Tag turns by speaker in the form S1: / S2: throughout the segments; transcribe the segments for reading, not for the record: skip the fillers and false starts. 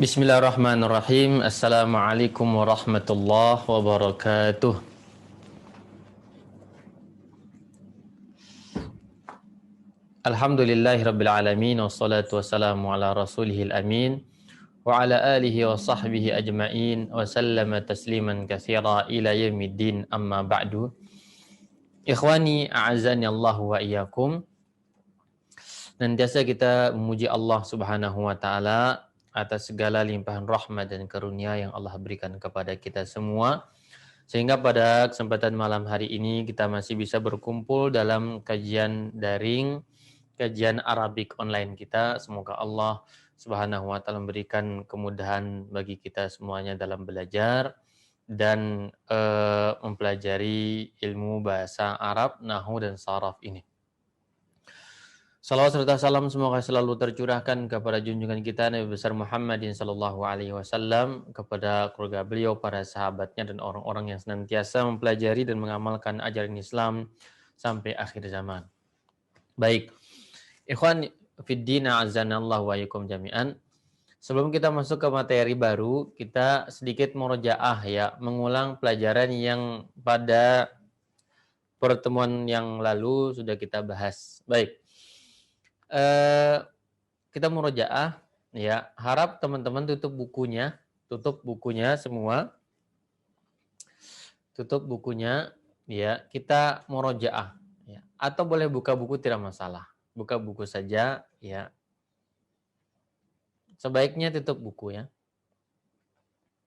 S1: Bismillahirrahmanirrahim. Assalamualaikum warahmatullahi wabarakatuh. Alhamdulillahirabbil alamin wassalatu wassalamu ala rasulihil amin wa ala alihi wa sahbihi ajmain wa sallama tasliman katsira ila yaumiddin amma ba'du. Ikhwani a'azzani Allah wa iyyakum. Nantiasa kita memuji Allah Subhanahu wa taala atas segala limpahan rahmat dan karunia yang Allah berikan kepada kita semua. Sehingga pada kesempatan malam hari ini kita masih bisa berkumpul dalam kajian daring, kajian Arabik online kita. Semoga Allah Subhanahu wa taala memberikan kemudahan bagi kita semuanya dalam belajar dan mempelajari ilmu bahasa Arab, nahwu dan saraf ini. Salawat serta salam semoga selalu tercurahkan kepada junjungan kita Nabi besar Muhammadin sallallahu alaihi wasallam, kepada keluarga beliau, para sahabatnya dan orang-orang yang senantiasa mempelajari dan mengamalkan ajaran Islam sampai akhir zaman. Baik. Ikhwan fiddin a'azzanallahu wa iyyakum jami'an. Sebelum kita masuk ke materi baru, kita sedikit murojaah ya, mengulang pelajaran yang pada pertemuan yang lalu sudah kita bahas. Baik. Kita murojaah ya, harap teman-teman tutup bukunya semua, tutup bukunya ya, kita murojaah ya, atau boleh buka buku tidak masalah, buka buku saja ya, sebaiknya tutup buku ya.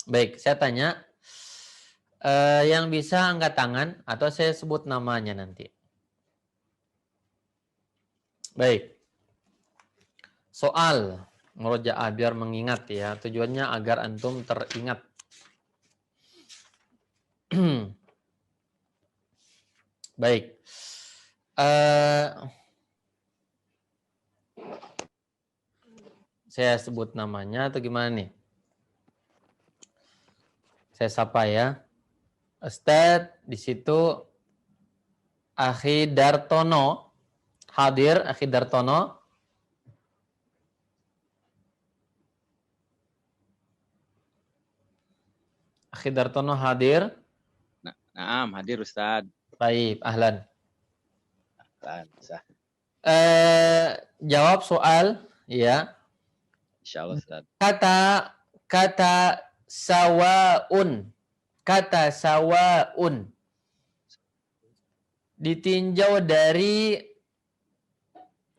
S1: Baik, saya tanya, yang bisa angkat tangan atau saya sebut namanya nanti. Baik. Soal murojaah biar mengingat ya, tujuannya agar antum teringat. Baik. Saya sebut namanya atau gimana nih? Saya sapa ya. Ustadz, di situ Akhi Dartono hadir. Akhi Dartono. Akhi Dartono hadir.
S2: Naam, hadir Ustaz.
S1: Baik, ahlan.
S2: Ahlan, sah.
S1: Jawab soal ya.
S2: Insyaallah Ustaz.
S1: Kata sawaun. Kata sawaun ditinjau dari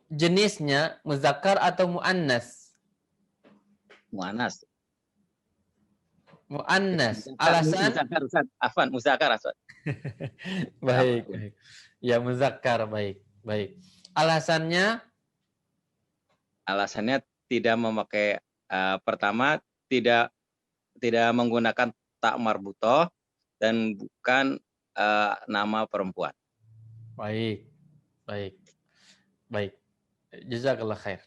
S1: jenisnya muzakkar atau muannas?
S2: Muannas.
S1: Muannas. Alasan?
S2: Muzakkar Ustaz. Afwan, muzakkar Ustaz.
S1: Baik, baik. Ya, muzakkar, baik, baik. Alasannya?
S2: Alasannya tidak memakai pertama tidak menggunakan tak marbutoh dan bukan nama perempuan.
S1: Baik, baik, baik. Jazakallah khair.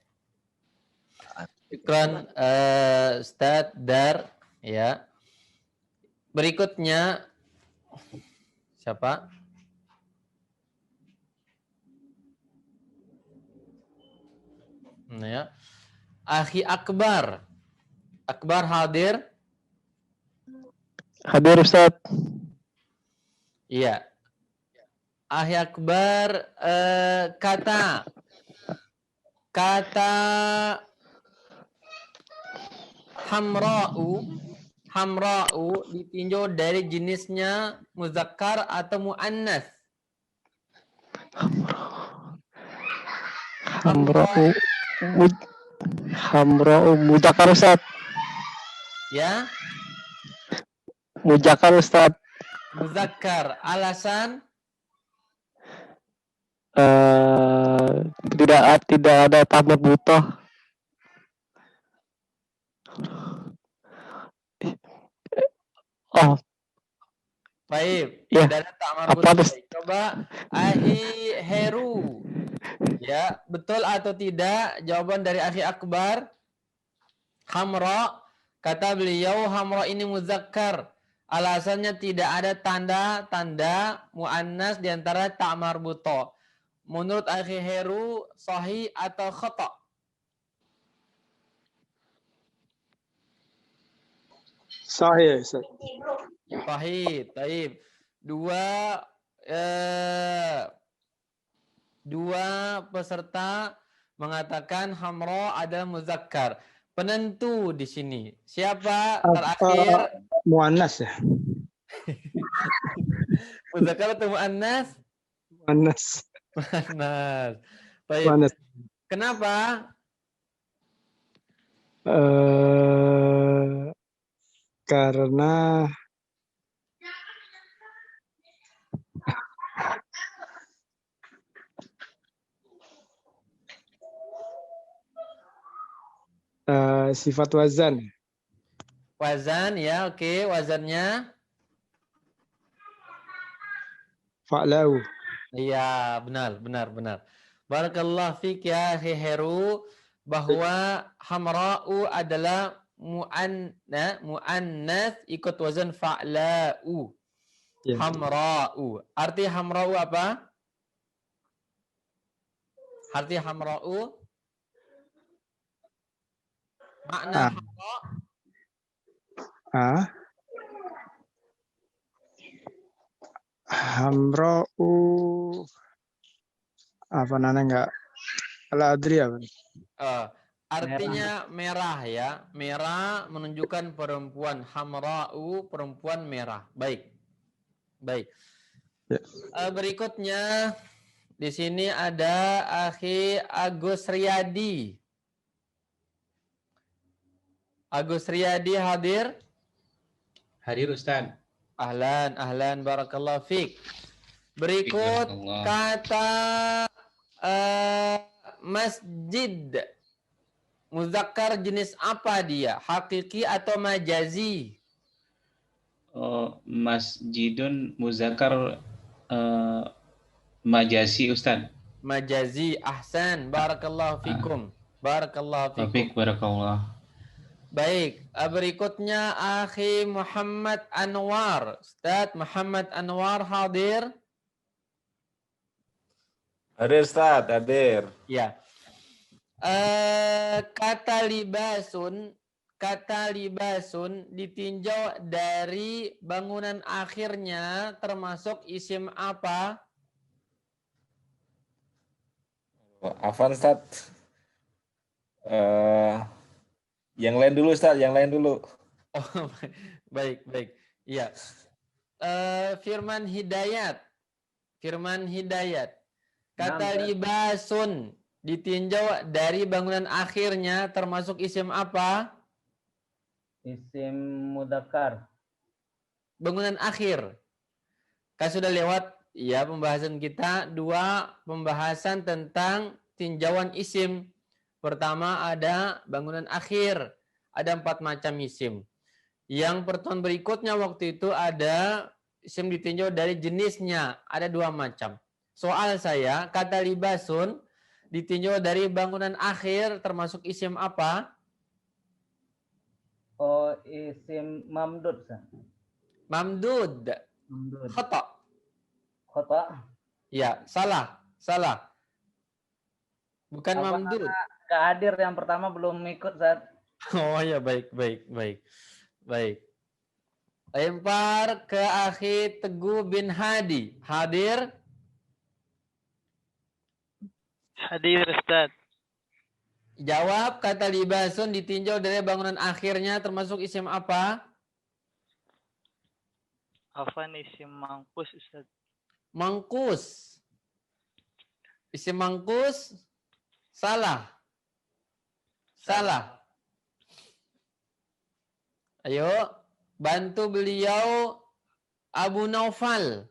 S1: Syukran Ustaz Dar ya. Berikutnya siapa? Ya. Akhi Akbar. Akbar hadir?
S3: Hadir Ustaz.
S1: Iya. Akhi Akbar, kata hamra'u ditinjau dari jenisnya muzakkar atau muannas?
S3: Hamra'u muzakkar Ustaz.
S1: Ya?
S3: Muzakkar Ustaz.
S1: Muzakkar. Alasan?
S3: Tidak ada tamat butoh. Oh.
S1: Baik.
S3: Ya.
S1: Tidak ada ta'mar butoh. Coba Akhi Heru. Ya, betul atau tidak jawaban dari Akhi Akbar? Hamra, kata beliau hamra ini muzakkar. Alasannya tidak ada tanda-tanda muannas di antara ta' marbuta. Menurut Akhi Heru, sahih atau khata'?
S3: Sahih, Ustaz.
S1: Sahih, taib. Dua peserta mengatakan hamra adalah muzakkar. Penentu di sini. Siapa terakhir?
S3: Muannas ya.
S1: Muzakkar atau muannas?
S3: Muannas.
S1: Muannas. Baik.
S3: Muannas.
S1: Kenapa?
S3: Karena sifat wazan.
S1: Wazan ya, oke. Wazannya?
S3: Fa'lau.
S1: Iya, benar. Barakallah fiik ya Heru, bahwa hamra'u adalah muannas ikut wazan fa'la'u.
S3: Ya.
S1: Hamra'u. Arti hamra'u apa? Arti hamra'u? Makna hamra'?
S3: Hamra'u apa nana enggak? Ala adri apa?
S1: Artinya merah ya. Merah menunjukkan perempuan. Hamra'u perempuan merah. Baik.
S3: Ya.
S1: Berikutnya di sini ada Akhi Agus Riyadi. Agus Riyadi hadir?
S4: Hadir Ustaz.
S1: Ahlan, barakallahu fiik. Berikut kata masjid. Muzakkar jenis apa dia? Hakiki atau majazi?
S4: Masjidun muzakkar majazi Ustaz.
S1: Majazi, ahsan, barakallahu fikum. Barakallahu fikum.
S4: Barakallah.
S1: Baik, berikutnya Akhi Muhammad Anwar. Ustaz Muhammad Anwar hadir?
S5: Hadir Ustaz, hadir.
S1: Ya. Kata libasun ditinjau dari bangunan akhirnya termasuk isim apa?
S5: Afwan Ustaz. Yang lain dulu Ustaz, yang lain dulu.
S1: Oh, baik. Iya. Firman Hidayat. Kata libasun ditinjau dari bangunan akhirnya termasuk isim apa?
S2: Isim mudzakkar.
S1: Bangunan akhir. Kan sudah lewat ya pembahasan kita, 2 pembahasan tentang tinjauan isim. Pertama ada bangunan akhir. Ada 4 macam isim. Yang pertemuan berikutnya waktu itu ada isim ditinjau dari jenisnya. Ada 2 macam. Soal saya, kata libasun ditinjau dari bangunan akhir termasuk isim apa?
S2: Oh, isim mamdud.
S1: Mamdud. Khata. Ya, salah. Bukan mamdud.
S2: Nggak hadir yang pertama belum ikut, Ustaz.
S1: Oh ya, baik. Lempar ke Akhi Teguh bin Hadi. Hadir?
S6: Hadir Ustaz.
S1: Jawab, kata libasun ditinjau dari bangunan akhirnya termasuk isim apa?
S6: Afan isim mangkus Ustaz.
S1: Mangkus. Isim mangkus salah. Ayo, bantu beliau Abu Naufal.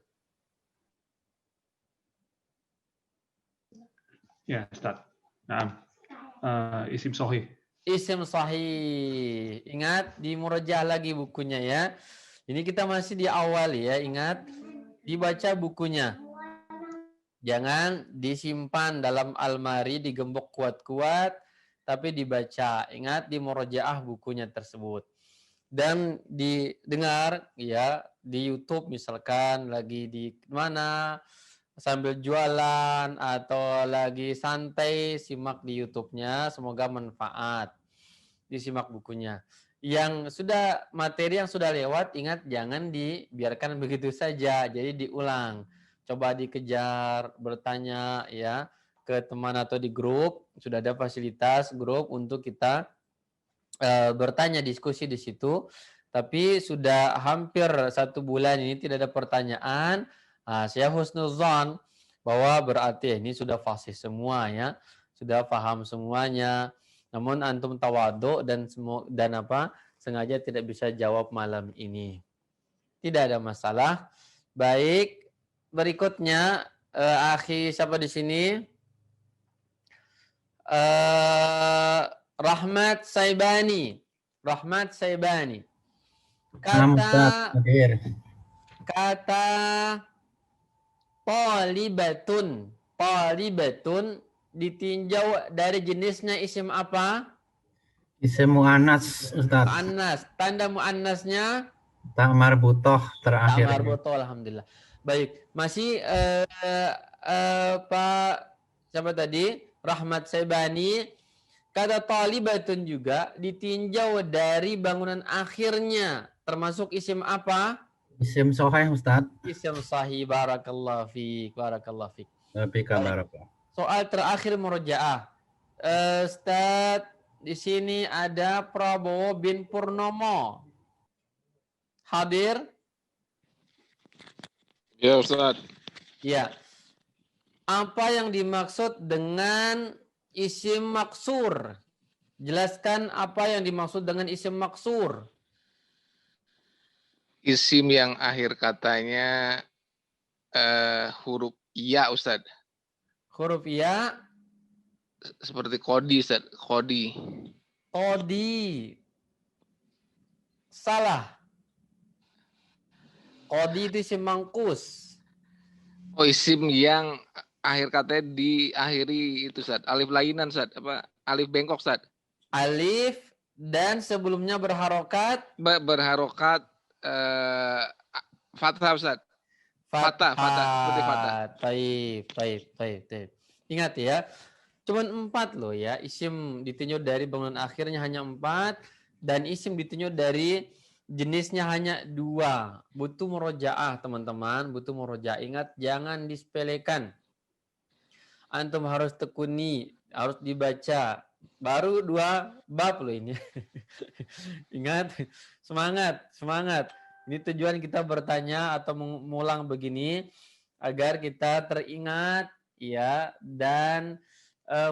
S7: Ya, Ustaz. Nah, isim sahih.
S1: Isim sahih. Ingat, di murajah lagi bukunya ya. Ini kita masih di awal ya, ingat. Dibaca bukunya. Jangan disimpan dalam almari, digembok kuat-kuat, tapi dibaca. Ingat, di murajaah bukunya tersebut. Dan didengar ya di YouTube misalkan lagi di mana sambil jualan atau lagi santai, simak di YouTube-nya, semoga manfaat. Disimak bukunya. Yang sudah materi yang sudah lewat, ingat jangan dibiarkan begitu saja. Jadi diulang. Coba dikejar, bertanya ya ke teman atau di grup. Sudah ada fasilitas grup untuk kita bertanya, diskusi di situ. Tapi sudah hampir 1 bulan ini tidak ada pertanyaan. Saya husnuzon bahwa berarti ini sudah fasih semua ya. Sudah paham semuanya. Namun antum tawadhu dan sengaja tidak bisa jawab malam ini. Tidak ada masalah. Baik, berikutnya akhi siapa di sini? Rahmat Saibani. Rahmat Saibani. Kata polibatun. Polibatun ditinjau dari jenisnya isim apa?
S8: Isim mu'annas, Ustaz.
S1: Mu'annas. Tanda mu'annasnya?
S8: Tak marbutoh terakhir.
S1: Tak marbutoh, alhamdulillah. Baik, masih Pak siapa tadi? Rahmat Saibani. Kata talibatun juga ditinjau dari bangunan akhirnya. Termasuk isim apa?
S8: Isim sahih, Ustaz.
S1: Isim sahih, barakallahu fiik, barakallahu fiik.
S8: Tapi barakallah.
S1: Soal terakhir murojaah. Ustaz, di sini ada Prabowo bin Purnomo. Hadir?
S5: Ya Ustaz.
S1: Ya. Apa yang dimaksud dengan isim maksur? Jelaskan apa yang dimaksud dengan isim maksur.
S9: Isim yang akhir katanya huruf ya, Ustaz.
S1: Huruf ya
S9: seperti kodi, Ustaz. Kodi.
S1: Salah. Kodi itu isim mangkus.
S9: Oh, isim yang akhir katanya diakhiri itu, Ustaz. Alif lainan, Ustaz. Apa? Alif bengkok, Ustaz.
S1: Alif dan sebelumnya berharokat.
S9: Berharokat fathah, Ustaz. Fathah. Seperti fathah.
S1: Taib. Ingat ya. Cuman 4 loh ya. Isim ditinjau dari bangunan akhirnya hanya 4. Dan isim ditinjau dari jenisnya hanya 2. Butuh murojaah teman-teman. Butuh murojaah. Ingat jangan disepelekan. Antum harus tekuni. Harus dibaca. Baru 2 bab loh ini. Ingat. Semangat. Ini tujuan kita bertanya atau mengulang begini agar kita teringat ya dan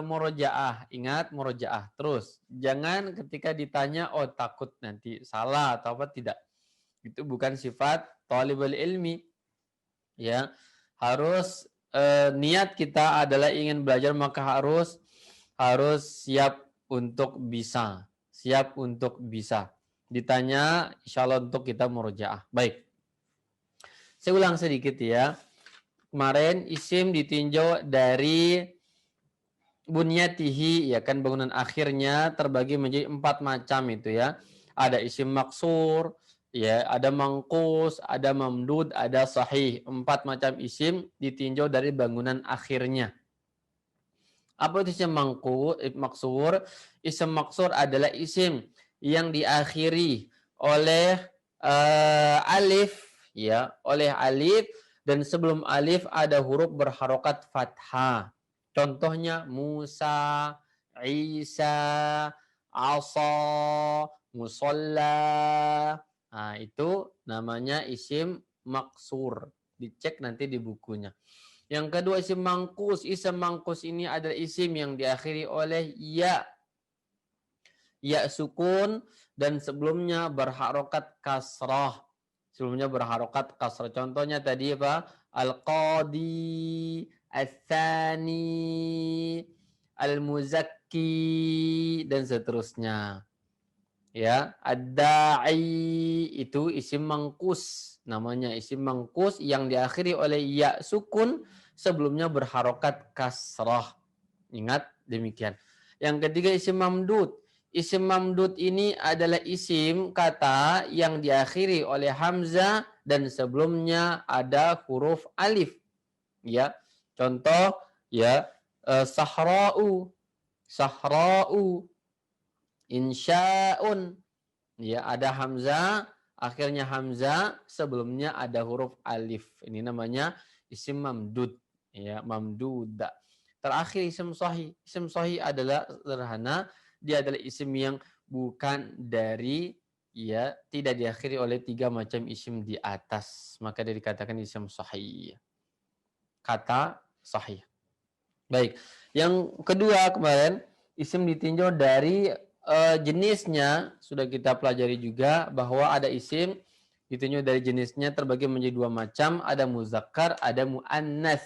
S1: murojaah. Ingat murojaah terus. Jangan ketika ditanya takut nanti salah atau apa, tidak. Itu bukan sifat thalibul ilmi. Ya. Harus niat kita adalah ingin belajar, maka harus siap untuk bisa. Ditanya, insya Allah untuk kita murojaah. Baik. Saya ulang sedikit ya. Kemarin isim ditinjau dari bunyatihi, ya kan, bangunan akhirnya terbagi menjadi 4 macam itu ya. Ada isim maksur, ya, ada mangkus, ada mamdud, ada sahih. 4 macam isim ditinjau dari bangunan akhirnya. Apa itu isim maksur? Isim maksur adalah isim yang diakhiri oleh alif, ya, oleh alif, dan sebelum alif ada huruf berharokat fathah. Contohnya Musa, Isa, Asa, Musalla. Nah, itu namanya isim maksur. Dicek nanti di bukunya. Yang kedua isim mangkus. Isim mangkus ini adalah isim yang diakhiri oleh ya. Ya sukun dan sebelumnya berharokat kasrah. Contohnya tadi apa? Al-Qadi, Al-Thani, Al-Muzakki, dan seterusnya. Ya, Ad-Da'i itu isim mangkus. Namanya isim mangkus yang diakhiri oleh ya sukun, sebelumnya berharokat kasrah. Ingat demikian. Yang ketiga isim mamdud. Isim mamdud ini adalah isim kata yang diakhiri oleh hamzah dan sebelumnya ada huruf alif. Ya. Contoh ya, sahra'u, insya'un, Ya, ada hamzah, akhirnya hamzah, sebelumnya ada huruf alif. Ini namanya isim mamdud. Ya, mamduda. Terakhir isim sahih. Isim sahih adalah sederhana, dia adalah isim yang bukan dari, ya, tidak diakhiri oleh 3 macam isim di atas. Maka dia dikatakan isim sahih. Kata sahih. Baik. Yang kedua kemarin, isim ditinjau dari jenisnya. Sudah kita pelajari juga bahwa ada isim ditinjau dari jenisnya terbagi menjadi 2 macam. Ada muzakkar, ada muannas.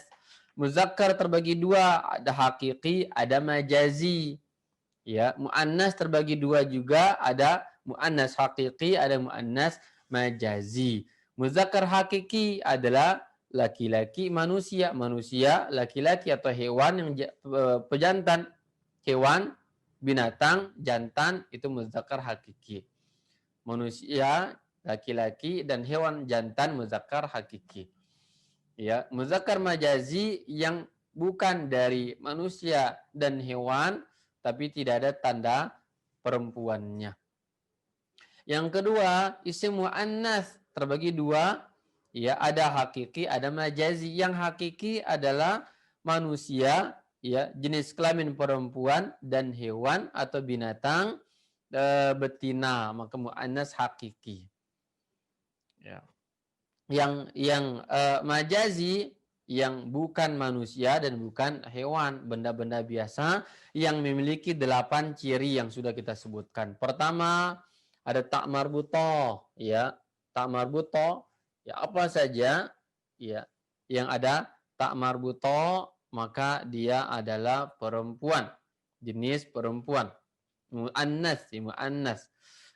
S1: Muzakkar terbagi 2, ada hakiki, ada majazi. Ya, muannas terbagi 2 juga, ada muannas hakiki, ada muannas majazi. Muzakkar hakiki adalah laki-laki manusia, laki-laki atau hewan yang pejantan, hewan, binatang, jantan, itu muzakkar hakiki. Manusia, laki-laki, dan hewan jantan muzakkar hakiki. Ya, muzakkar majazi yang bukan dari manusia dan hewan, tapi tidak ada tanda perempuannya. Yang kedua, isim muannas terbagi 2. Ya, ada hakiki, ada majazi. Yang hakiki adalah manusia, ya, jenis kelamin perempuan dan hewan atau binatang betina, maka muannas hakiki. Ya. Yang majazi yang bukan manusia dan bukan hewan, benda-benda biasa yang memiliki 8 ciri yang sudah kita sebutkan. Pertama, ada tak marbutoh, ya. Tak marbutoh, ya, apa saja, ya, yang ada tak marbutoh, maka dia adalah perempuan, jenis perempuan. Muannas, ya, muannas.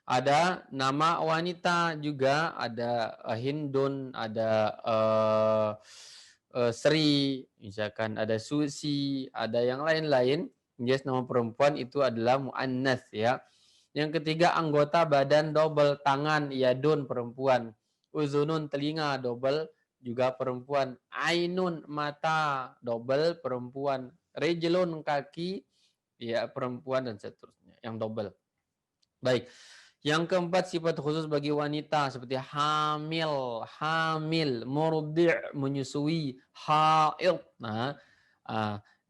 S1: Ada nama wanita juga, ada Hindun, ada Sri, misalkan ada Susi, ada yang lain-lain. Jenis nama perempuan itu adalah muannas, ya. Yang ketiga, anggota badan double, tangan, yadun, perempuan. Uzunun, telinga, double, juga perempuan. Ainun, mata, double, perempuan. Rejlun, kaki, ya, perempuan, dan seterusnya, yang double. Baik. Yang keempat, sifat khusus bagi wanita seperti hamil, murdi', menyusui, haid. Nah,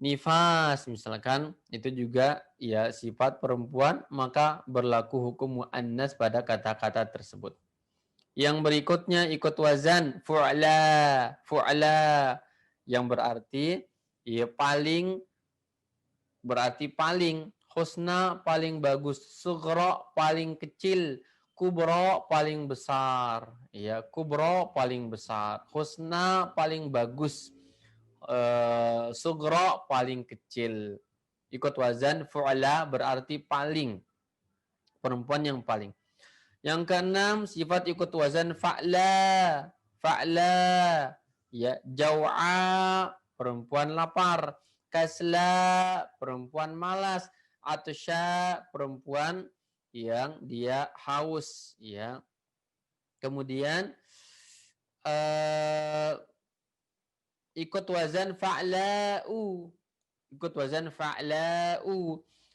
S1: nifas misalkan, itu juga, ya, sifat perempuan, maka berlaku hukum muannas pada kata-kata tersebut. Yang berikutnya ikut wazan fu'la yang berarti, ya, paling, berarti paling. Husna paling bagus, sughra paling kecil, kubra paling besar, ya, kubra paling besar, husna paling bagus, sughra paling kecil. Ikut wazan fu'la berarti paling, perempuan yang paling. Yang keenam, sifat ikut wazan fa'la, ya, jau'a perempuan lapar, kasla perempuan malas, atsya perempuan yang dia haus, ya. Kemudian ikut wazan fa'la'u,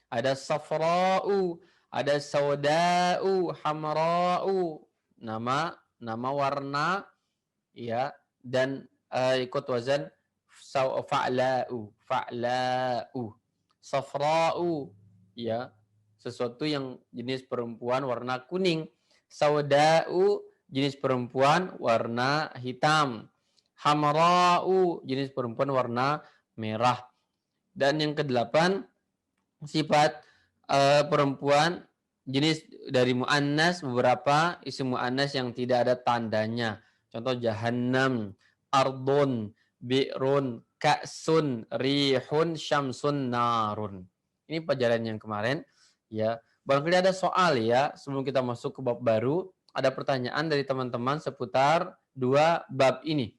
S1: ada safra'u, ada sauda'u, hamra'u, nama warna, ya, dan ikut wazan fa'la'u, safra'u, ya, sesuatu yang jenis perempuan warna kuning. Sauda'u, jenis perempuan warna hitam. Hamra'u, jenis perempuan warna merah. Dan yang kedelapan, sifat perempuan jenis dari muannas, beberapa isim muannas yang tidak ada tandanya. Contoh jahannam, ardun, bi'run, ka'sun, rihun, syamsun, narun. Ini pelajaran yang kemarin, ya. Barangkali ada soal, ya, sebelum kita masuk ke bab baru, ada pertanyaan dari teman-teman seputar 2 bab ini.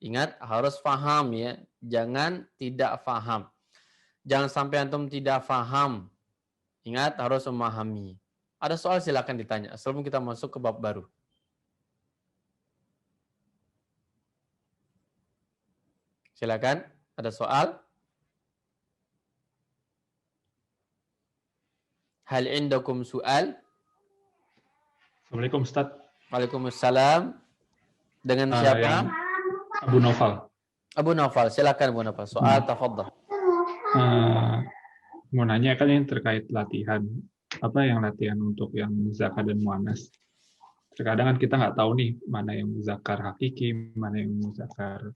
S1: Ingat, harus paham, ya. Jangan tidak paham. Jangan sampai antum tidak paham. Ingat, harus memahami. Ada soal silakan ditanya sebelum kita masuk ke bab baru. Silakan, ada soal? Hal indakum su'al?
S7: Assalamualaikum Ustaz.
S1: Waalaikumsalam. Dengan
S7: Yang
S1: siapa?
S7: Abu Naufal.
S1: Abu Naufal. Silakan Abu Naufal. Soal tafadhal.
S7: Mau nanya kan yang terkait latihan. Apa yang latihan untuk yang muzakkar dan muannas? Terkadang kan kita nggak tahu nih mana yang muzakkar hakiki, mana yang muzakkar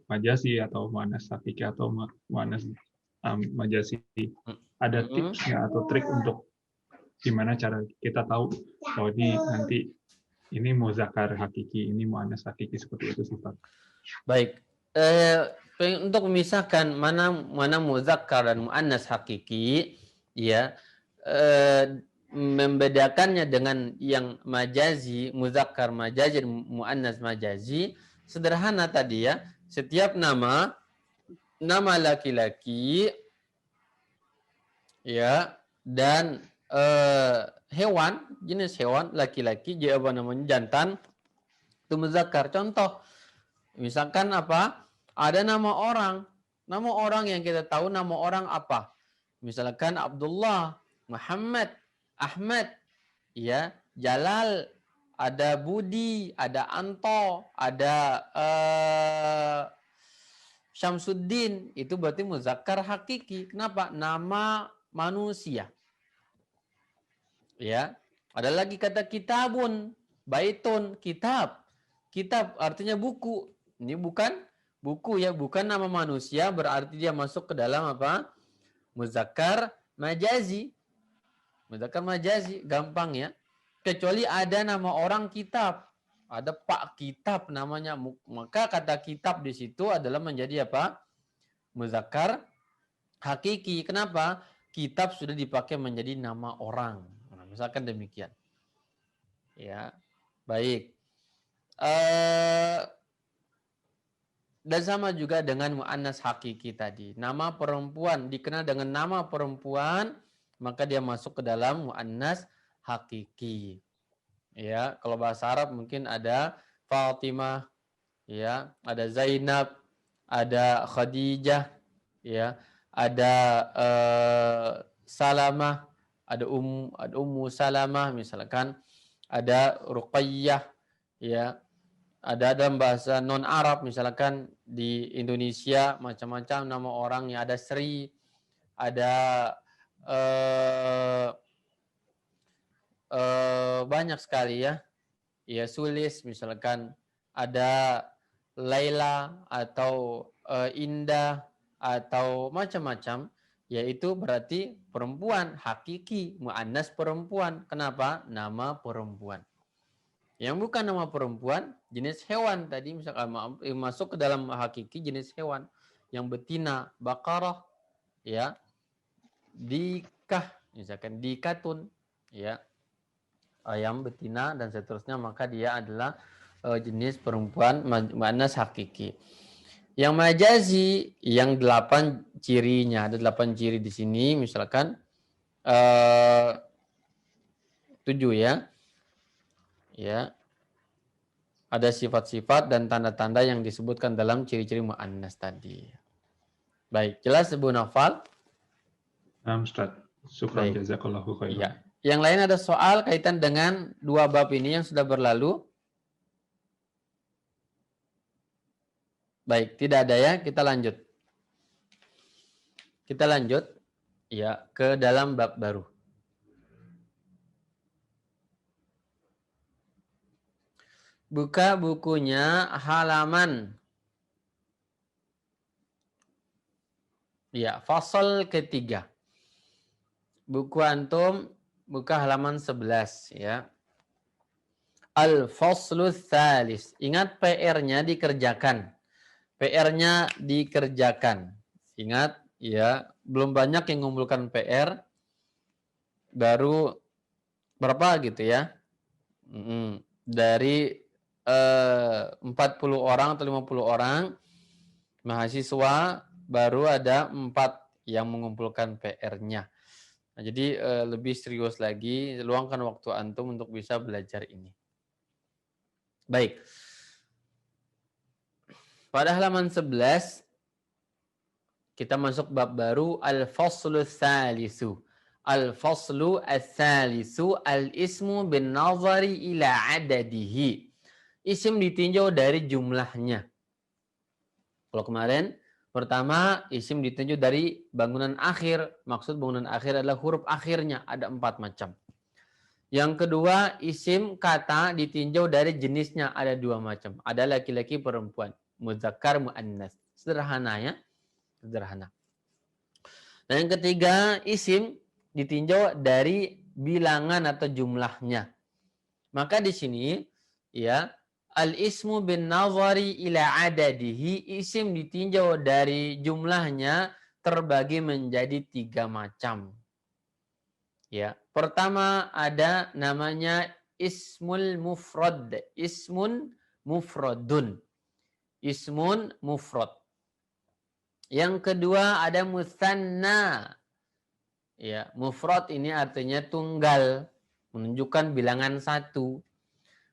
S7: majazi atau muannas hakiki atau muannas majazi. Ada tipsnya atau trik untuk gimana cara kita tahu bahwa ini nanti ini muzakkar hakiki, ini muannas hakiki, seperti itu Ustaz.
S1: Baik. Untuk memisahkan mana muzakkar dan muannas hakiki, ya, membedakannya dengan yang majazi, muzakkar majazi, muannas majazi, sederhana tadi ya. Setiap nama laki-laki, ya, dan hewan, jenis hewan laki-laki, jawab namanya jantan, itu muzakkar. Contoh, misalkan apa? Ada nama orang yang kita tahu nama orang apa? Misalkan Abdullah, Muhammad, Ahmad, ya, Jalal, ada Budi, ada Anto, ada Syamsuddin, itu berarti muzakkar hakiki. Kenapa? Nama manusia. Ya, ada lagi kata kitabun, baitun, kitab. Kitab artinya buku. Ini bukan buku ya, bukan nama manusia, berarti dia masuk ke dalam apa? Muzakkar majazi. Muzakkar majazi, gampang ya. Kecuali ada nama orang kitab. Ada Pak Kitab namanya. Maka kata kitab di situ adalah menjadi apa? Muzakkar hakiki. Kenapa? Kitab sudah dipakai menjadi nama orang. Nah, misalkan demikian. Ya, baik. Dan sama juga dengan muannas hakiki tadi. Nama perempuan dikenal dengan nama perempuan, maka dia masuk ke dalam muannas hakiki. Ya, kalau bahasa Arab mungkin ada Fatimah, ya, ada Zainab, ada Khadijah, ya, ada Salamah, ada Ummu Salamah misalkan, ada Ruqayyah, ya. Ada dalam bahasa non Arab misalkan di Indonesia macam-macam nama orangnya, ada Sri, ada banyak sekali ya. Ya, Sulis misalkan, ada Laila atau Indah atau macam-macam, yaitu berarti perempuan hakiki, muannas perempuan. Kenapa? Nama perempuan. Yang bukan nama perempuan, jenis hewan tadi misalkan masuk ke dalam hakiki jenis hewan yang betina, Baqarah, ya, Dikah, misalkan Dikatun, ya, ayam betina dan seterusnya, maka dia adalah jenis perempuan muannas hakiki. Yang majazi yang 8 cirinya, ada 8 ciri di sini misalkan 7 ya. Ya, ada sifat-sifat dan tanda-tanda yang disebutkan dalam ciri-ciri muannas tadi. Baik, jelas Abu Naufal?
S7: Ustaz, syukran jazakallahu khairan.
S1: Ya. Yang lain ada soal kaitan dengan 2 bab ini yang sudah berlalu? Baik, tidak ada ya, kita lanjut. Kita lanjut ya ke dalam bab baru. Buka bukunya halaman. Ya, fasal ketiga. Buku antum buka halaman 11 ya. Al-faslu tsalis. Ingat PR-nya dikerjakan. PR-nya dikerjakan. Ingat ya, belum banyak yang mengumpulkan PR. Baru berapa gitu ya? Dari 40 orang atau 50 orang mahasiswa, baru ada 4 yang mengumpulkan PR-nya. Nah, jadi lebih serius lagi, luangkan waktu antum untuk bisa belajar ini. Baik. Pada halaman 11 kita masuk bab baru, al-faslu tsalisu. Al-faslu ats-tsalisu al-ismu bin nazari ila adadihi. Isim ditinjau dari jumlahnya. Kalau kemarin pertama isim ditinjau dari bangunan akhir. Maksud bangunan akhir adalah huruf akhirnya, ada 4 macam. Yang kedua, isim kata ditinjau dari jenisnya, ada 2 macam. Ada laki-laki, perempuan, muzakkar, muannas. Sederhana ya, sederhana. Dan yang ketiga, isim ditinjau dari bilangan atau jumlahnya. Maka di sini ya, al-ismu bin nazari ila adadihi, isim ditinjau dari jumlahnya terbagi menjadi 3 macam. Ya, pertama ada namanya ismul mufrad, ismun mufradun, ismun mufrad. Yang kedua ada musanna. Ya, mufrad ini artinya tunggal, menunjukkan bilangan 1.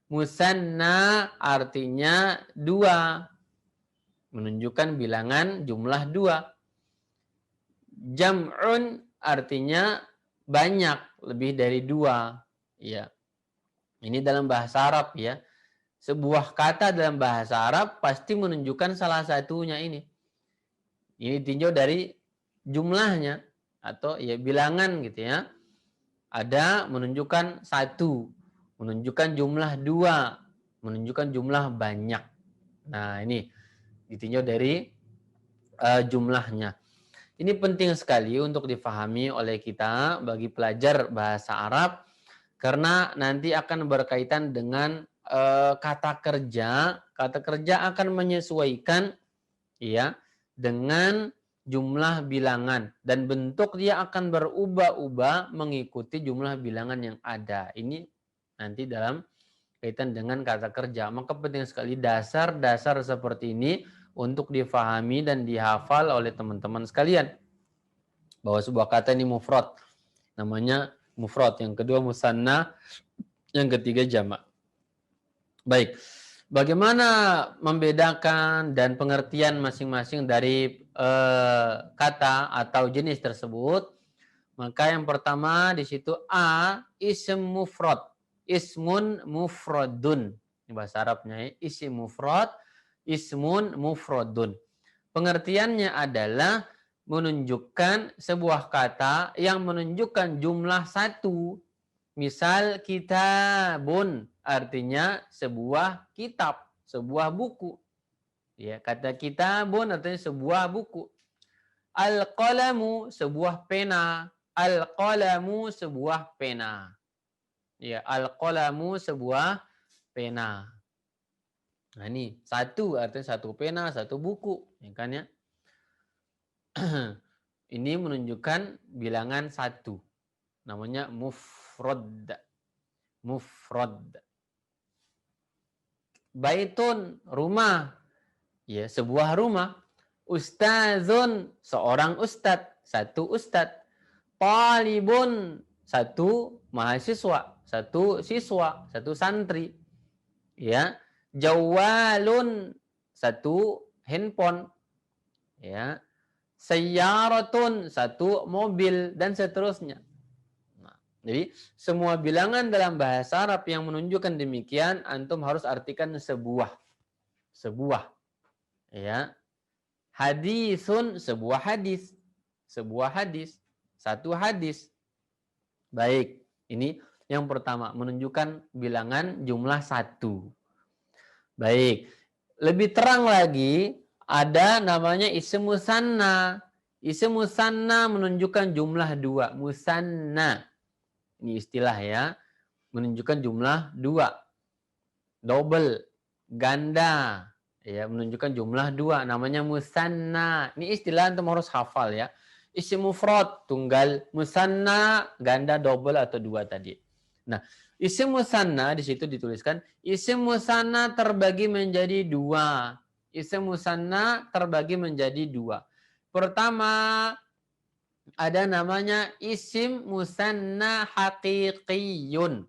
S1: Musanna artinya 2, menunjukkan bilangan jumlah 2. Jam'un artinya banyak, lebih dari 2. Ya. Ini dalam bahasa Arab ya. Sebuah kata dalam bahasa Arab pasti menunjukkan salah satunya ini. Ini ditinjau dari jumlahnya atau ya bilangan gitu ya. Ada menunjukkan 1, menunjukkan jumlah 2, menunjukkan jumlah banyak. Nah, ini ditinjau dari jumlahnya. Ini penting sekali untuk difahami oleh kita bagi pelajar bahasa Arab karena nanti akan berkaitan dengan kata kerja. Kata kerja akan menyesuaikan ya dengan jumlah bilangan dan bentuk dia akan berubah-ubah mengikuti jumlah bilangan yang ada. Ini nanti dalam kaitan dengan kata kerja. Maka penting sekali dasar-dasar seperti ini untuk difahami dan dihafal oleh teman-teman sekalian. Bahwa sebuah kata ini mufrad. Namanya mufrad. Yang kedua musanna. Yang ketiga jamak. Baik. Bagaimana membedakan dan pengertian masing-masing dari kata atau jenis tersebut? Maka yang pertama di situ A, ism mufrad. Ismun mufradun. Ini bahasa Arabnya ya. Isim mufrad. Ismun mufradun. Pengertiannya adalah menunjukkan sebuah kata yang menunjukkan jumlah 1. Misal kitabun artinya sebuah kitab, sebuah buku. Ya, kata kitabun artinya sebuah buku. Al-qalamu sebuah pena. Al-qalamu sebuah pena. Ya, al-qalamu sebuah pena. Nah ini 1 artinya 1 pena, 1 buku, ya kan ya? Ini menunjukkan bilangan 1. Namanya mufrad. Mufrad. Baitun, rumah. Ya, sebuah rumah. Ustazun, seorang ustad, 1 ustad. Talibun, 1 mahasiswa, 1 siswa, 1 santri. Ya. Jawalun, 1 handphone. Ya. Sayyaratun, 1 mobil dan seterusnya. Nah, jadi semua bilangan dalam bahasa Arab yang menunjukkan demikian antum harus artikan sebuah. Sebuah. Ya. Hadisun, sebuah hadis. Sebuah hadis. 1 hadis. Baik, ini yang pertama menunjukkan bilangan jumlah 1. Baik, lebih terang lagi ada namanya isim musanna. Isim musanna menunjukkan jumlah 2. Musanna. Ini istilah ya. Menunjukkan jumlah 2. Double. Ganda. Ya, menunjukkan jumlah 2. Namanya musanna. Ini istilah antum harus hafal ya. Isim mufrad tunggal. Musanna ganda, double atau 2 tadi. Nah, isim musanna di situ dituliskan isim musanna terbagi menjadi 2. Isim musanna terbagi menjadi 2. Pertama ada namanya isim musanna haqiqiyun.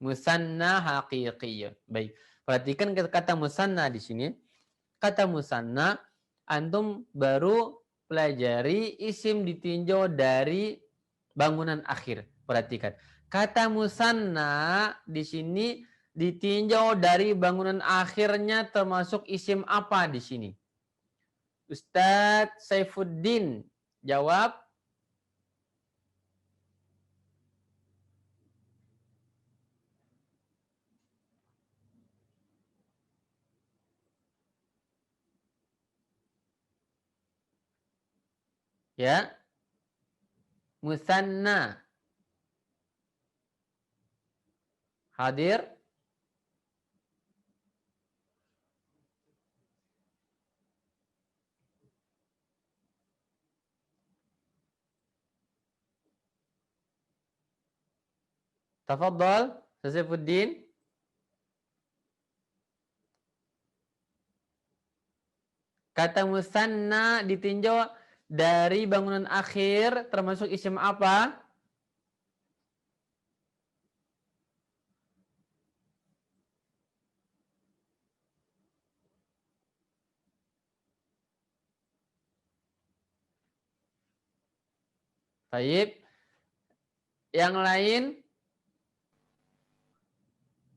S1: Musanna haqiqiyun. Baik, perhatikan kata musanna di sini. Kata musanna antum baru pelajari isim ditinjau dari bangunan akhir. Perhatikan. Kata musanna di sini ditinjau dari bangunan akhirnya termasuk isim apa di sini? Ustadz Saifuddin jawab. Ya. Musanna. Hadir? Tafadhal, Saifuddin. Kata musanna ditinjau dari bangunan akhir termasuk isim apa? Baik. Yang lain?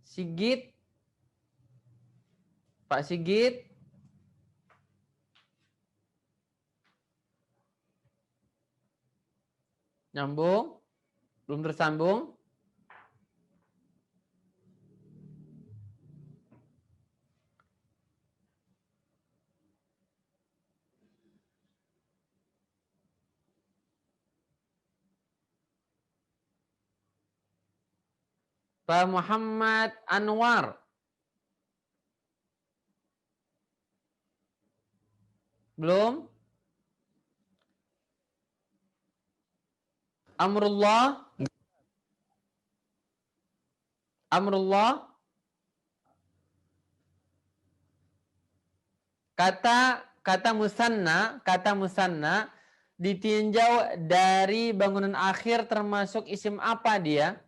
S1: Sigit. Pak Sigit. Nyambung? Belum tersambung? Pak Muhammad Anwar. Belum? Amrullah. Amrullah. Kata musanna ditinjau dari bangunan akhir termasuk isim apa dia?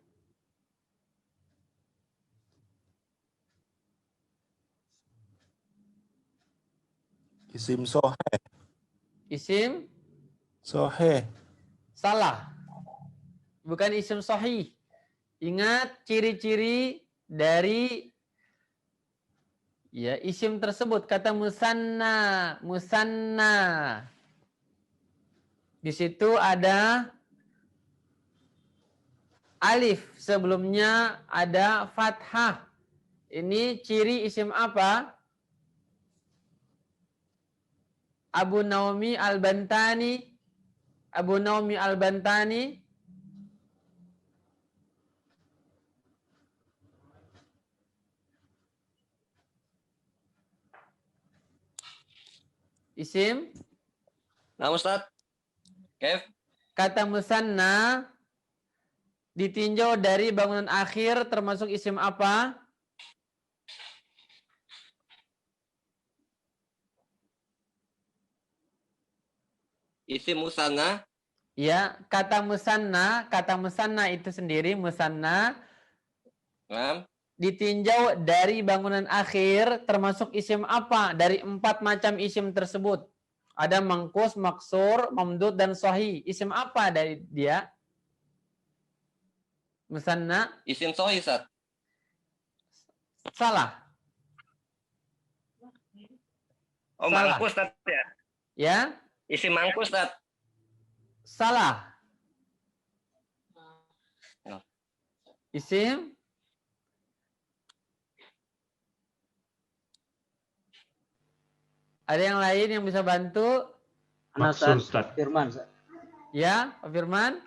S5: Isim sohe.
S1: Isim
S5: Sohe.
S1: salah. Bukan isim sahih. Ingat ciri-ciri dari ya isim tersebut. Kata musanna. Di situ ada alif. Sebelumnya ada fathah. Ini ciri isim apa? Abu Naomi Al-Bantani. Isim.
S10: Nah, Ustaz. Kef.
S1: Kata musanna ditinjau dari bangunan akhir termasuk isim apa?
S10: Isim musanna.
S1: Ya, kata musanna itu sendiri musanna. Ditinjau dari bangunan akhir termasuk isim apa? Dari 4 macam isim tersebut. Ada mangkus, maksur, mamdud, dan sahih. Isim apa dari dia? Musanna.
S10: Isim sahih, Ustaz.
S1: Salah.
S10: Oh,
S1: Salah.
S10: mangkus, Ustaz ya?
S1: Ya?
S10: Isim mangkus, Ustaz.
S1: Salah. Isim ada yang lain yang bisa bantu?
S2: Maksur, Ustaz. Firman, Ustaz.
S1: Ya, Pak Firman?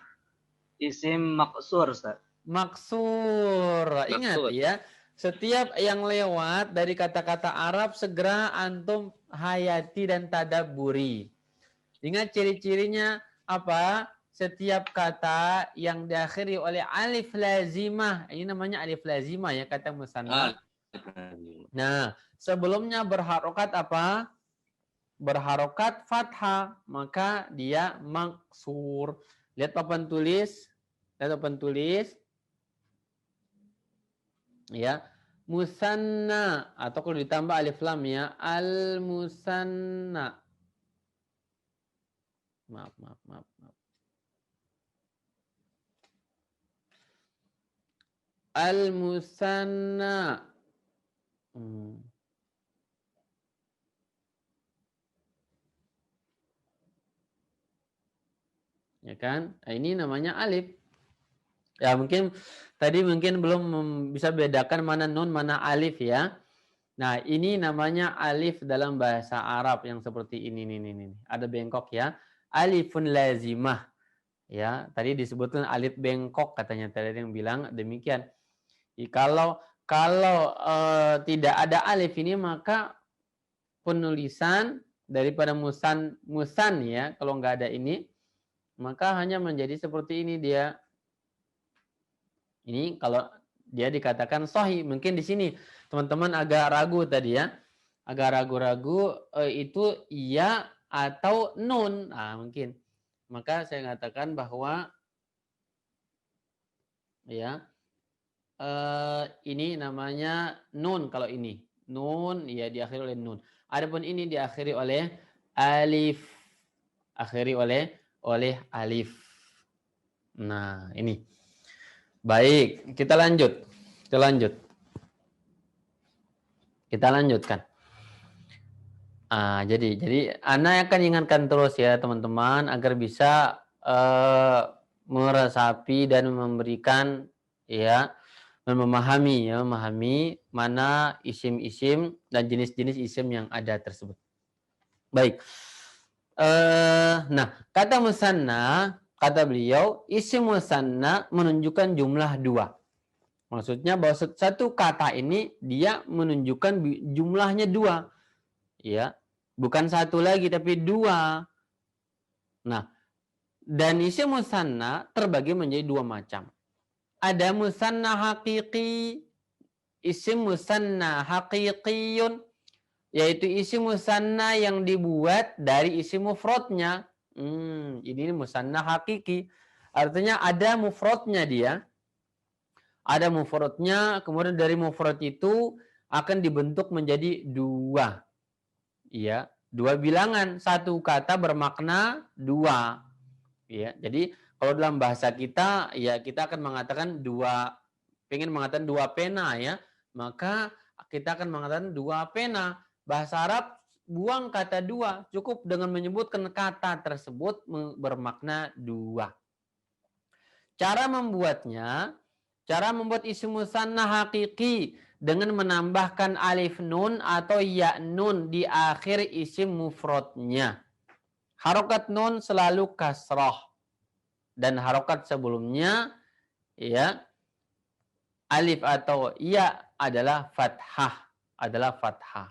S2: Isim maksur, Ustaz.
S1: Maksur. Ingat ya, setiap yang lewat dari kata-kata Arab segera antum hayati dan tadabburi. Ingat ciri-cirinya apa? Setiap kata yang diakhiri oleh alif lazimah, ini namanya alif lazimah ya, kata musanna. Nah, sebelumnya berharokat apa? Berharokat fathah, maka dia maksur. Lihat papan tulis. Ya, musanna atau kalau ditambah alif lam ya, al musanna. Maaf. Al-musanna. Ya kan? Nah, ini namanya alif. Ya mungkin tadi belum bisa bedakan mana nun mana alif ya. Nah ini namanya alif dalam bahasa Arab yang seperti ini. Ada bengkok ya. Alifun lazimah. Ya tadi disebutkan alif bengkok katanya tadi yang bilang demikian. Kalau tidak ada alif ini maka penulisan daripada musan ya kalau nggak ada ini maka hanya menjadi seperti ini dia. Ini kalau dia dikatakan sahih, mungkin di sini teman-teman agak ragu tadi ya. Agak ragu-ragu itu iya atau nun. Nah, mungkin. Maka saya katakan bahwa ya ini namanya nun kalau ini. Nun ya diakhiri oleh nun. Adapun ini diakhiri oleh alif. Akhiri oleh alif. Nah, ini. Baik, kita lanjutkan. Jadi Ana akan ingatkan terus ya teman-teman agar bisa meresapi dan memberikan ya dan memahami mana isim-isim dan jenis-jenis isim yang ada tersebut. Baik. Nah, kata musanna, kata beliau, isim musanna menunjukkan jumlah 2. Maksudnya bahwa satu kata ini dia menunjukkan jumlahnya 2. Ya, bukan 1 lagi tapi 2. Nah, dan isim musanna terbagi menjadi 2 macam. Ada musanna haqiqi, isim musanna haqiqiyun, yaitu isim musanna yang dibuat dari isim mufradnya. Ini musanna hakiki. Artinya ada mufradnya dia. Ada mufradnya, kemudian dari mufrad itu akan dibentuk menjadi 2. Ya, 2 bilangan, satu kata bermakna 2. Ya, jadi kalau dalam bahasa kita ya kita akan mengatakan pengen mengatakan 2 pena ya, maka kita akan mengatakan 2 pena. Bahasa Arab buang kata 2, cukup dengan menyebutkan kata tersebut bermakna 2. Cara membuat isim musanna hakiki dengan menambahkan alif nun atau ya nun di akhir isim mufradnya. Harokat nun selalu kasrah dan harokat sebelumnya ya alif atau ya adalah fathah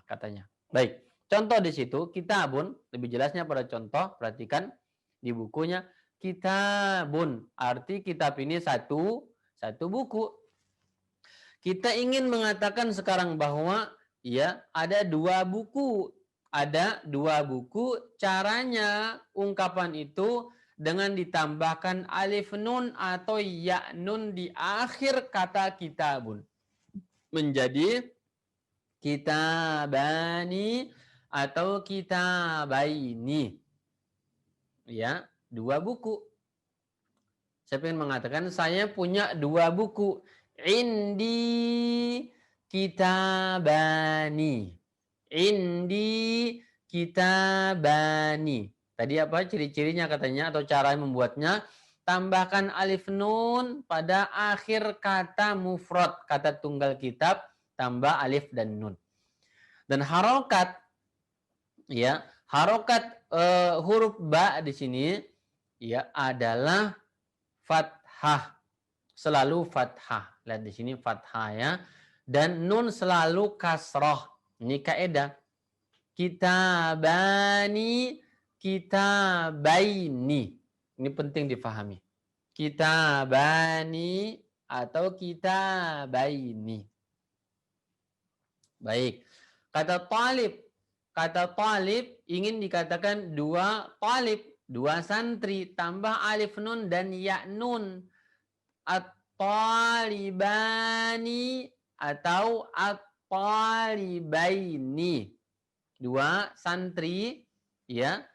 S1: katanya. Baik, contoh di situ kitabun, lebih jelasnya pada contoh, perhatikan di bukunya kitabun, arti kitab ini satu buku. Kita ingin mengatakan sekarang bahwa ya ada 2 buku. Ada 2 buku, caranya ungkapan itu dengan ditambahkan alif nun atau ya nun di akhir kata kitabun. Menjadi kitabani atau kitabaini. Ya, 2 buku. Saya ingin mengatakan saya punya 2 buku. Indi kitabani. Indi kitabani. Tadi apa ciri-cirinya katanya atau cara membuatnya? Tambahkan alif nun pada akhir kata mufrad, kata tunggal kitab, tambah alif dan nun. Dan harokat ya, huruf ba di sini ya adalah fathah. Selalu fathah. Lihat di sini fathah ya. Dan nun selalu kasroh. Ini kaidah. Kitabani, kitabaini. Ini penting difahami. Kitabani atau kitabaini. Baik. Kata talib ingin dikatakan 2 talib, 2 santri, tambah alif nun dan ya nun. At-talibani atau at-talibaini. 2 santri ya.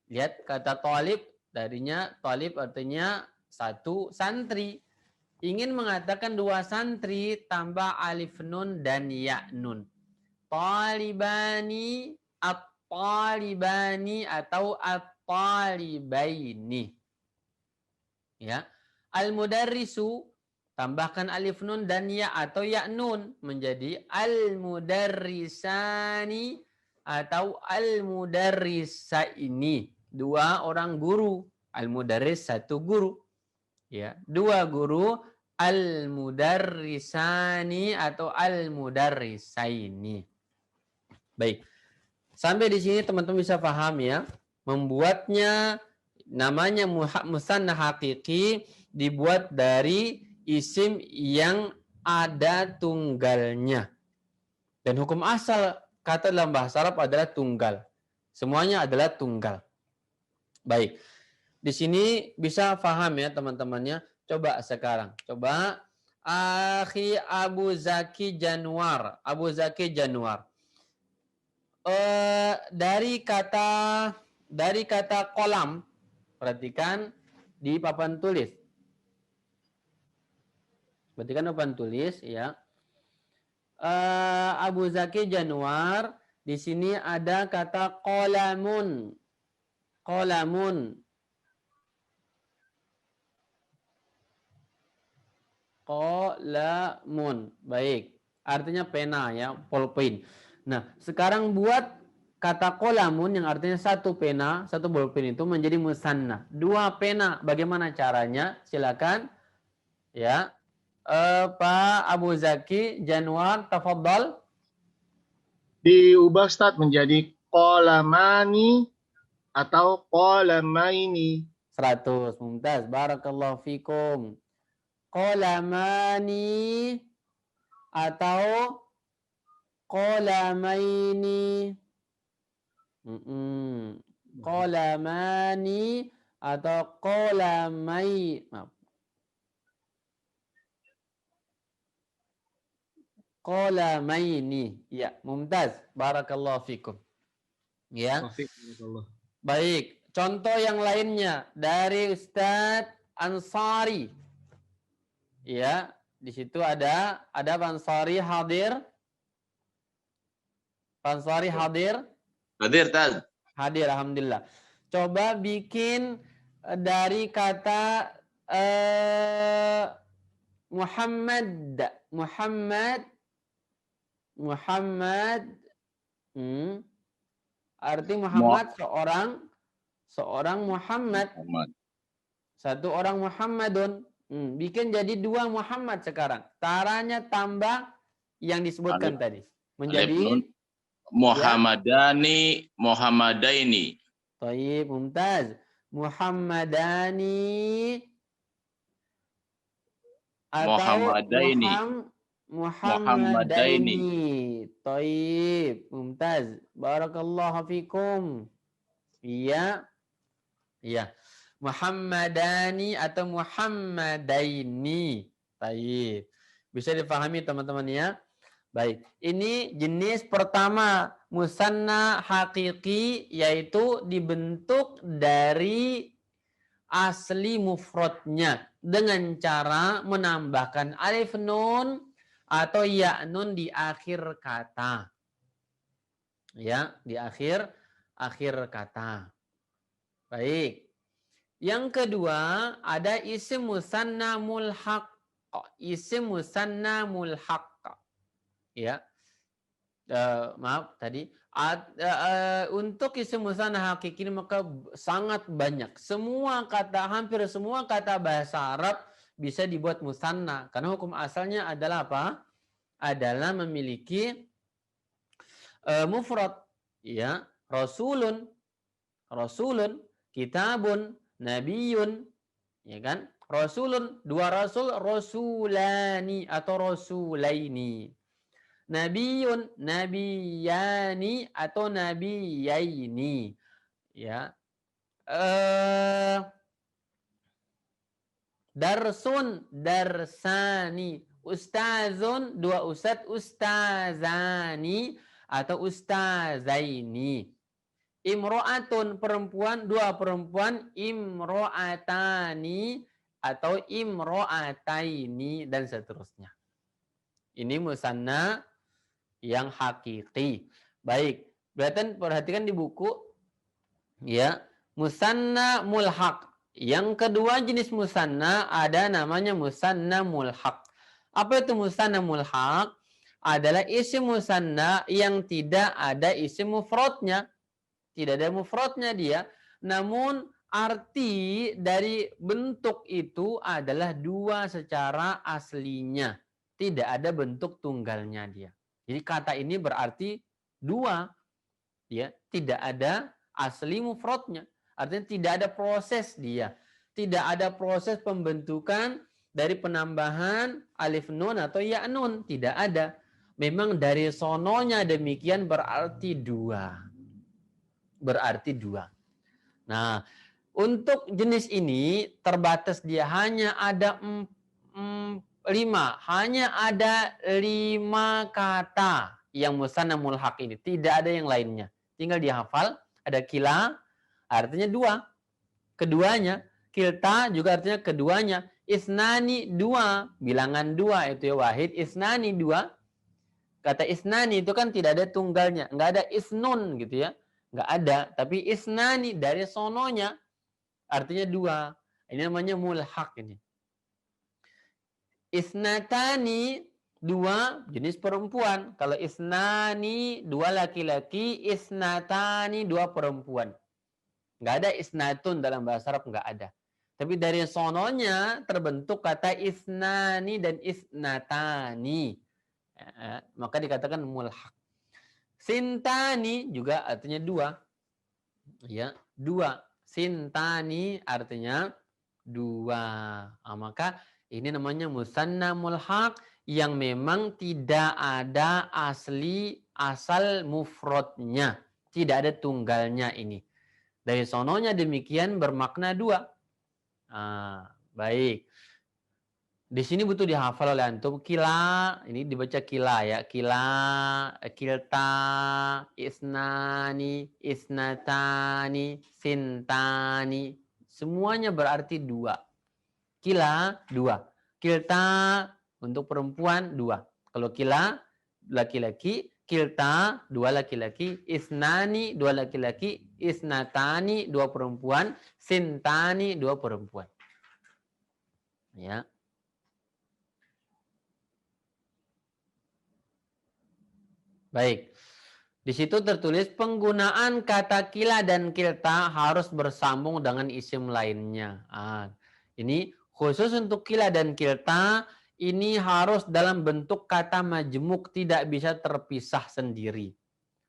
S1: Lihat kata talib darinya talib artinya 1 santri. ingin mengatakan dua santri tambah alif nun dan ya nun. Talibani, at-talibani atau at-talibaini. Ya. Al-mudarrisu tambahkan alif nun dan ya atau ya nun menjadi al-mudarrisani atau al-mudarrisaini. Dua orang guru. Al-mudarris satu guru. Ya, dua guru, al-mudarrisani atau al-mudarrisaini. Baik. Sampai di sini teman-teman bisa paham ya. Membuatnya namanya musanna hakiki dibuat dari isim yang ada tunggalnya. Dan hukum asal kata dalam bahasa Arab adalah tunggal. Semuanya adalah tunggal. Baik. Di sini bisa paham ya teman-temannya. Coba sekarang. Coba Akhi Abu Zaki Januar. Abu Zaki Januar. Dari kata kolam, perhatikan di papan tulis. Perhatikan papan tulis ya. Abu Zaki Januar, di sini ada kata qolamun. Qolamun. Qolamun. Baik. Artinya pena ya, pulpen. Nah, sekarang buat kata qolamun yang artinya satu pena, satu bolpen itu menjadi musanna. Dua pena, bagaimana caranya? Silakan. Ya. Pak Abu Zaki Januar, tafadhal.
S11: Diubah Ustaz menjadi qolamani atau qolamaini.
S1: 100. Mumtaz. Barakallahu fikum. Qolamani atau qolamaini. Qolamani atau qolamai. Maaf. Qolamaini. Ya, mumtaz. Barakallahu fikum. Ya. Baik. Contoh yang lainnya dari Ustadz Ansari. Ya, di situ ada Ansari hadir. Ansari hadir.
S12: Hadir, Taz.
S1: Hadir, alhamdulillah. Coba bikin dari kata Muhammad. Arti Muhammad seorang Muhammad. Satu orang Muhammadun. Bikin jadi dua Muhammad sekarang. Caranya tambah yang disebutkan tadi. Menjadi
S12: Muhammadani, Muhammadaini.
S1: Baik, mumtaz. Muhammadani atau
S12: Muhammadaini.
S1: Muhammadaini. Baik, mumtaz. Barakallahu fikum. Iya. Iya. Muhammadani atau Muhammadaini. Baik. Bisa dipahami teman-teman ya? Baik. Ini jenis pertama musanna hakiki, yaitu dibentuk dari asli mufradnya dengan cara menambahkan alif nun atau ya nun di akhir kata. Ya, di akhir kata. Baik. Yang kedua, ada isim musanna mulhaq. Isim musanna mulhaq. Ya. Maaf tadi. Untuk isim musanna hakiki ini maka sangat banyak. Hampir semua kata bahasa Arab bisa dibuat musanna. Karena hukum asalnya adalah apa? Adalah memiliki mufrad. Ya. Rasulun, kitabun, nabiyun, ya kan? Rasulun, dua rasul, rasulani atau rasulaini. Nabiyun, nabiyani atau nabiyaini. Ya. Darsun, darsani. Ustazun, dua ustaz, ustazani atau ustazaini. Imro'atun, perempuan, dua perempuan, imro'atani, atau imro'ataini dan seterusnya. Ini musanna yang hakiki. Baik, berarti perhatikan di buku ya, musanna mulhaq. Yang kedua jenis musanna ada namanya musanna mulhaq. Apa itu musanna mulhaq? Adalah isim musanna yang tidak ada isim mufradnya. Tidak ada mufradnya dia, namun arti dari bentuk itu adalah dua secara aslinya. Tidak ada bentuk tunggalnya dia. Jadi kata ini berarti dua, ya, tidak ada asli mufradnya. Artinya tidak ada proses dia, tidak ada proses pembentukan dari penambahan alif nun atau ya nun, tidak ada. Memang dari sononya demikian berarti dua, berarti dua. Nah, untuk jenis ini terbatas dia hanya ada 5, hanya ada 5 kata yang musanna mulhaq ini, tidak ada yang lainnya. Tinggal dihafal, ada kila artinya dua, keduanya, kilta juga artinya keduanya, isnani dua, bilangan dua itu ya wahid, isnani dua. Kata isnani itu kan tidak ada tunggalnya, nggak ada isnun gitu ya, nggak ada, tapi isnani dari sononya artinya dua. Ini namanya mulhaq ini. Isnatani dua jenis perempuan. Kalau isnani dua laki-laki, isnatani dua perempuan. Nggak ada isnatun dalam bahasa Arab, nggak ada. Tapi dari sononya terbentuk kata isnani dan isnatani. Ya, maka dikatakan mulhaq. Sintani juga artinya dua. Ya, dua. Sintani artinya dua. Nah, maka ini namanya musanna mulhaq yang memang tidak ada asal mufradnya, tidak ada tunggalnya ini. Dari sononya demikian bermakna dua. Baik. Di sini butuh dihafal oleh antum. Kila, ini dibaca kila ya. Kila, kilta, isnani, isnatani, sintani. Semuanya berarti dua. Kila, dua. Kilta, untuk perempuan, dua. Kalau kila, laki-laki. Kilta, dua laki-laki. Isnani, dua laki-laki. Isnatani, dua perempuan. Sintani, dua perempuan. Ya. Baik. Di situ tertulis penggunaan kata kila dan kilta harus bersambung dengan isim lainnya. Ini khusus untuk kila dan kilta, ini harus dalam bentuk kata majmuk, tidak bisa terpisah sendiri.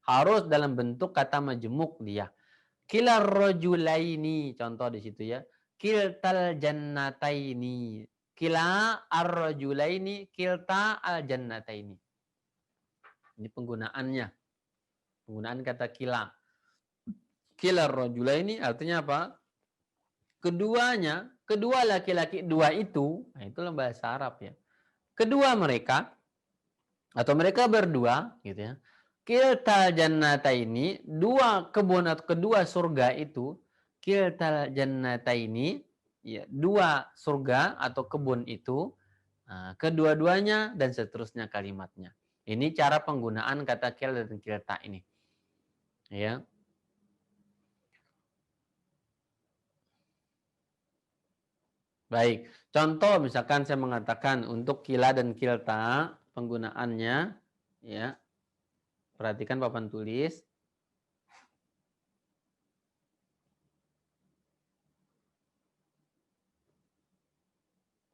S1: Harus dalam bentuk kata majmuk dia. Kila rajulaini, contoh di situ ya. Kiltal jannataini. Kila ar-rajulaini, kilta al-jannataini. Ini penggunaannya. Penggunaan kata kila. Kila ar-rajulaini artinya apa? Keduanya, kedua laki-laki dua itu, nah itulah bahasa Arab ya. Kedua mereka atau mereka berdua gitu ya. Kiltal jannataini, dua kebun atau kedua surga itu, kiltal jannataini, ya, dua surga atau kebun itu, nah, kedua-duanya dan seterusnya kalimatnya. Ini cara penggunaan kata kil dan kilta ini. Ya. Baik, contoh misalkan saya mengatakan untuk kila dan kilta penggunaannya, ya. Perhatikan papan tulis.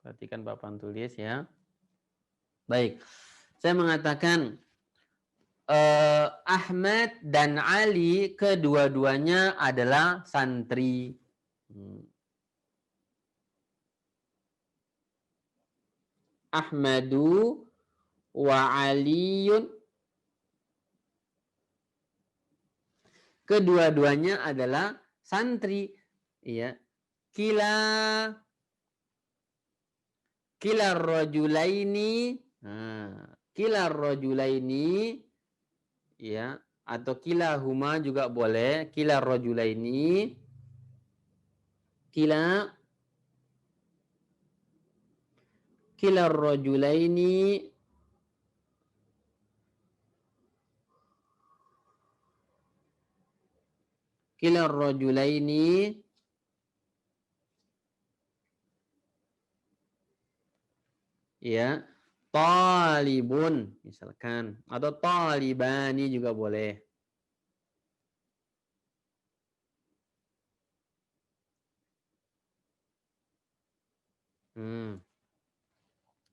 S1: Perhatikan papan tulis ya. Baik, saya mengatakan Ahmad dan Ali kedua-duanya adalah santri. Ahmadu wa Aliyun, kedua-duanya adalah santri, ya. Kila rajulaini, kila rajulaini, ya, atau kilahuma juga boleh. Kila rajulaini, kila kilar rajulaini ya talibun misalkan, atau talibani juga boleh.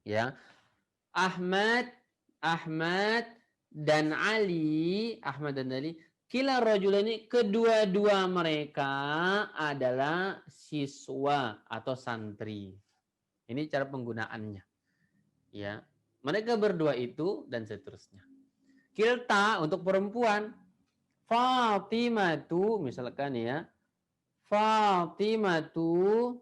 S1: Ya, Ahmad dan Ali, kila rajulaini, kedua-dua mereka adalah siswa atau santri. Ini cara penggunaannya. Ya, mereka berdua itu dan seterusnya. Kilta untuk perempuan, Fatimatu misalkan ya, Fatimatu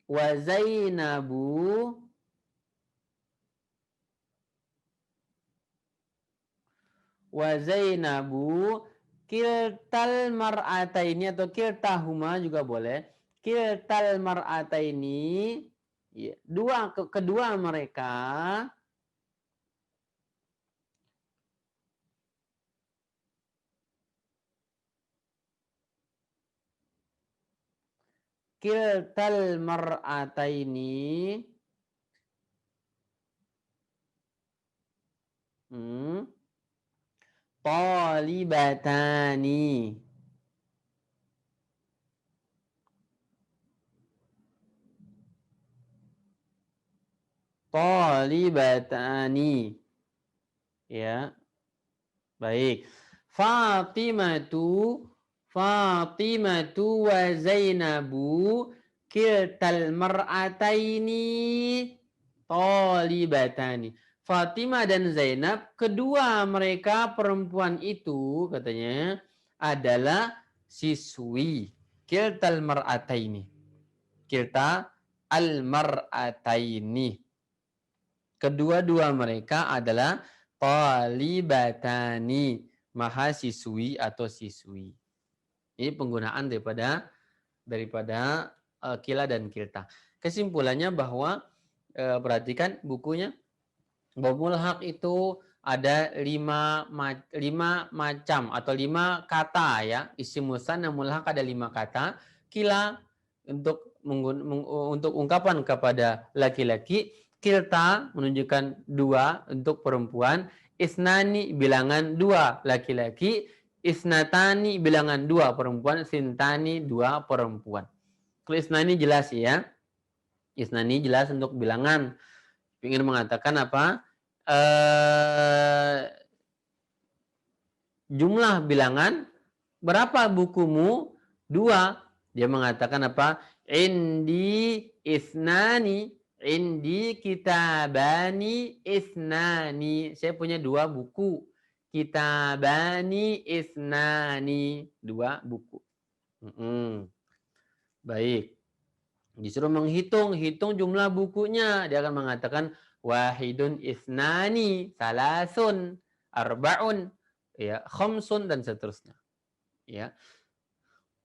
S1: wa Zainabu kiltal mar'ataini atau kiltahuma juga boleh. Kiltal mar'ataini, ya, kedua mereka kiltal mar'ataini talibatani. Ya. Baik. Fatimatu wa Zainabu kiltal mar'ataini talibatani. Fatimah dan Zainab, kedua mereka perempuan itu katanya adalah siswi. Kiltal mar'ataini. Kilta al-mar'ataini. Kedua-dua mereka adalah talibatani, mahasiswi atau siswi. Ini penggunaan daripada kila dan kilta. Kesimpulannya bahwa perhatikan bukunya, bahwa mulhaq itu ada lima macam atau 5 kata ya. Isim musanna mulhaq ada 5 kata. Kila untuk ungkapan kepada laki-laki, kilta menunjukkan 2 untuk perempuan, isnani bilangan 2 laki-laki, isnatani bilangan 2 perempuan, sintani 2 perempuan. Kalau isnani jelas ya. Isnani jelas untuk bilangan. Ingin mengatakan apa? Jumlah bilangan berapa bukumu? 2. Dia mengatakan apa? Indi isnani, indi kitabani isnani. Saya punya 2 buku. Kitabani isnani, 2 buku. Baik. Disuruh hitung jumlah bukunya. Dia akan mengatakan wahidun isnani, salasun, arba'un, ya, khamsun dan seterusnya. Ya.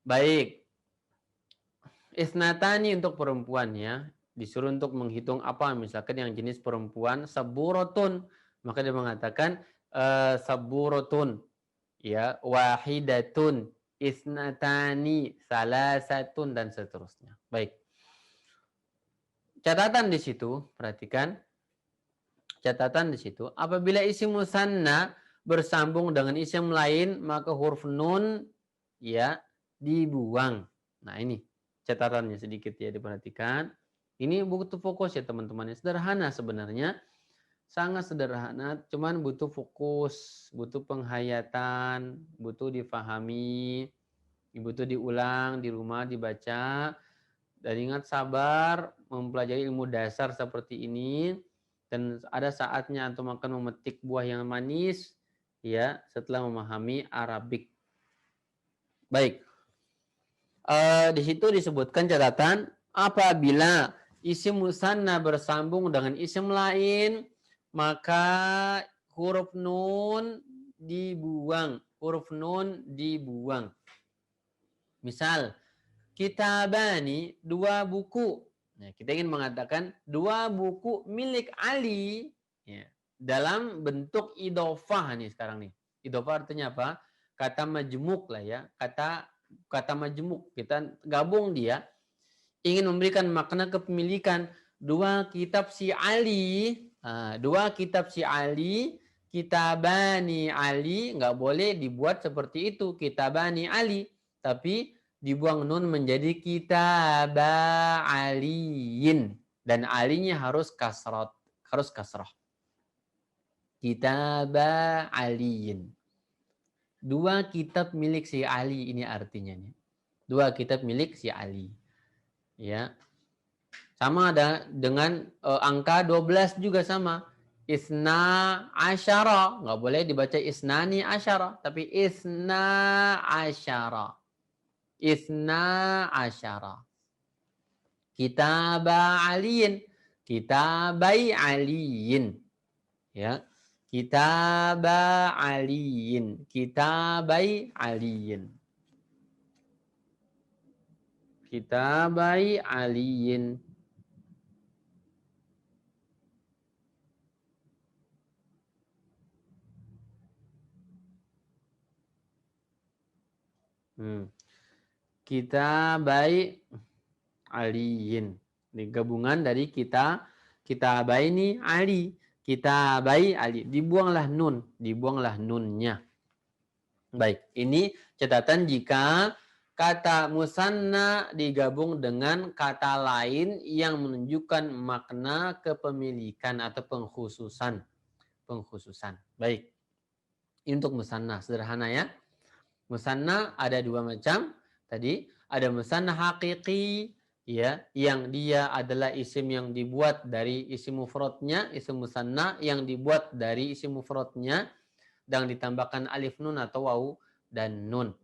S1: Baik. Isnatani untuk perempuan ya. Disuruh untuk menghitung apa, misalkan yang jenis perempuan saburotun, maka dia mengatakan saburotun, ya, wahidatun, isnatani, salasatun dan seterusnya. Baik. Catatan di situ, perhatikan. Catatan di situ, apabila isim musanna bersambung dengan isim lain, maka huruf nun ya dibuang. Nah, ini catatannya sedikit ya, diperhatikan. Ini butuh fokus ya teman-teman. Sederhana sebenarnya. Sangat sederhana, cuman butuh fokus, butuh penghayatan, butuh difahami, butuh diulang di rumah, dibaca. Dan ingat, sabar mempelajari ilmu dasar seperti ini. Dan ada saatnya antum akan memetik buah yang manis ya setelah memahami Arabik. Baik. Di situ disebutkan catatan, apabila isim musanna bersambung dengan isim lain, maka huruf nun dibuang. Huruf nun dibuang. Misal, kitabani, 2 buku.
S13: Nah, kita ingin mengatakan dua buku milik Ali ya, dalam bentuk idofah nih sekarang nih. Idofah artinya apa? Kata majmuk lah ya. Kata majmuk. Kita gabung dia. Ingin memberikan makna kepemilikan dua kitab si Ali. Dua kitab si Ali. Kitabani Ali. Nggak boleh dibuat seperti itu. Kitabani Ali. Tapi dibuang nun menjadi kitaba aliyin. Dan alinya harus kasrah. Harus kasrah. Kitaba aliyin. Dua kitab milik si Ali ini artinya nih. Dua kitab milik si Ali. Ya. Sama ada dengan angka 12 juga sama. Isna asyara. Nggak boleh dibaca isnani asyara. Tapi isna asyara. Isna asyara. Kitaba aliyin. Kitabai aliyin. Ya. Kitaba aliyin. Kitabai aliyin. Kitabai aliyin. Kitabai aliyin. Ini gabungan dari kitabai ini Ali. Kitabai Ali. Dibuanglah nunnya. Baik, ini catatan jika kata musanna digabung dengan kata lain yang menunjukkan makna kepemilikan atau pengkhususan. Baik. Ini untuk musanna, sederhana ya. Musanna ada dua macam. Tadi ada musanna hakiki, ya, yang dia adalah isim yang dibuat dari isim mufradnya, isim musanna yang dibuat dari isim mufradnya dan ditambahkan alif nun atau waw dan nun.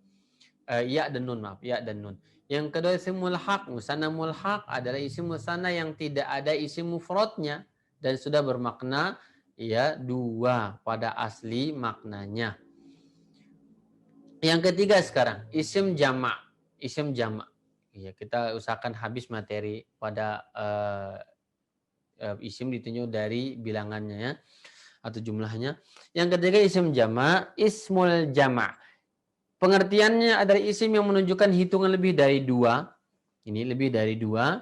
S13: Ya dan nun, maaf, ya dan nun. Yang kedua isim mulhaq, musanna mulhaq adalah isim musanna yang tidak ada isim mufradnya dan sudah bermakna ya dua pada asli maknanya. Yang ketiga sekarang isim jamak. Isim jamak. Ya, kita usahakan habis materi pada isim ditunjuk dari bilangannya ya, atau jumlahnya. Yang ketiga isim jamak, ismul jamak. Pengertiannya adalah isim yang menunjukkan hitungan lebih dari dua. Ini lebih dari dua.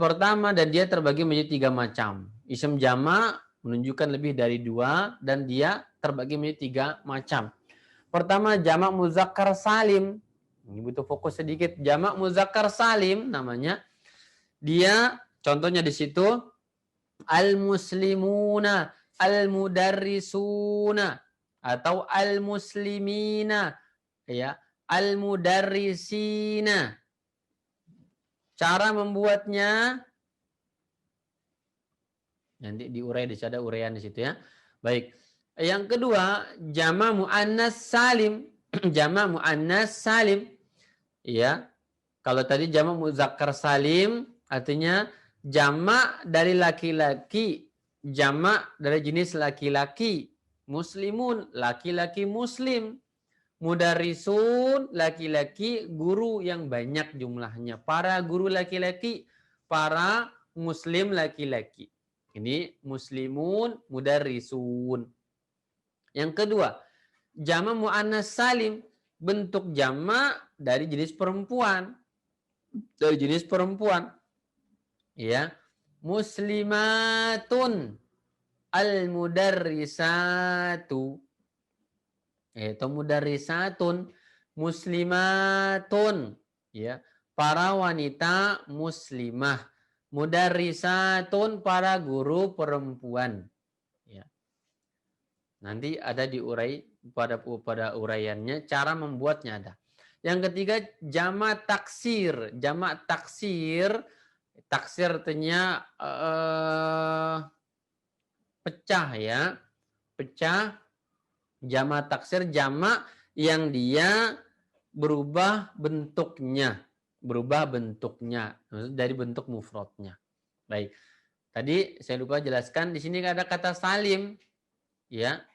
S13: Pertama, dan dia terbagi menjadi tiga macam. Isim jamak menunjukkan lebih dari dua dan dia terbagi menjadi tiga macam. Pertama, jamak muzakkar salim. Ini butuh fokus sedikit. Jamak muzakkar salim namanya. Dia contohnya di situ al-muslimuna, al-mudarrisuna atau al-muslimina, ya, al-mudarrisina. Cara membuatnya nanti diurai, di ada uraian di situ ya. Baik. Yang kedua, jamak muannas salim. Jamak muannas salim. Ya, kalau tadi jamak muzakkar salim artinya jamak dari laki-laki, jamak dari jenis laki-laki, muslimun laki-laki muslim, mudarrisun laki-laki guru yang banyak jumlahnya, para guru laki-laki, para muslim laki-laki. Ini muslimun, mudarrisun. Yang kedua, jamak muannas salim, bentuk jamak dari jenis perempuan. Dari jenis perempuan. Ya. Muslimatun al-mudarrisatu. Atau mudarrisatun. Muslimatun. Ya. Para wanita muslimah. Mudarrisatun para guru perempuan. Ya. Nanti ada diurai pada uraiannya, cara membuatnya ada. Yang ketiga jamak taksir. Jamak taksir, taksir artinya pecah ya. Pecah. Jamak taksir jamak yang dia berubah bentuknya. Berubah bentuknya dari bentuk mufradnya. Baik. Tadi saya lupa jelaskan di sini ada kata salim. Ya.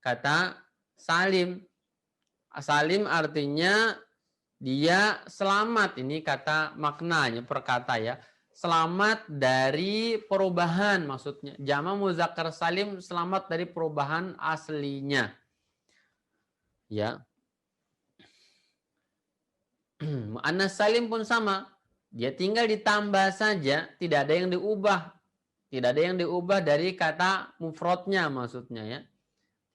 S13: Kata salim. Salim artinya dia selamat. Ini kata maknanya perkata ya. selamat dari perubahan, maksudnya. Jamak muzakkar salim selamat dari perubahan aslinya. Ya. Muannas salim pun sama. Dia tinggal ditambah saja, tidak ada yang diubah. Tidak ada yang diubah dari kata mufradnya, maksudnya ya.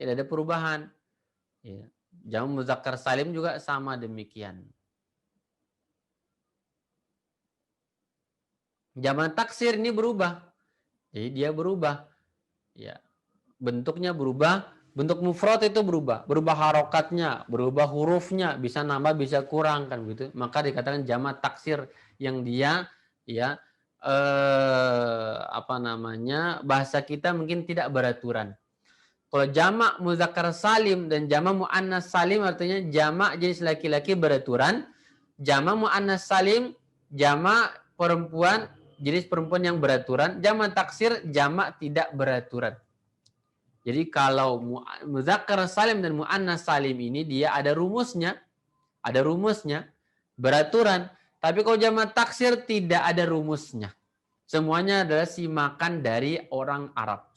S13: Tidak ada perubahan. Ya. Jamak muzakkar salim juga sama demikian. Jamak taksir ini berubah. Jadi dia berubah. Ya. Bentuknya berubah. Bentuk mufrad itu berubah. Berubah harokatnya, berubah hurufnya, bisa nambah, bisa kurang kan begitu. Maka dikatakan jamak taksir yang dia ya bahasa kita mungkin tidak beraturan. Kalau jamak muzakkar salim dan jamak muannas salim artinya jamak jenis laki-laki beraturan, jamak muannas salim jamak perempuan jenis perempuan yang beraturan, jamak taksir jamak tidak beraturan. Jadi kalau muzakkar salim dan muannas salim ini dia ada rumusnya, beraturan. Tapi kalau jamak taksir tidak ada rumusnya. Semuanya adalah simakan dari orang Arab,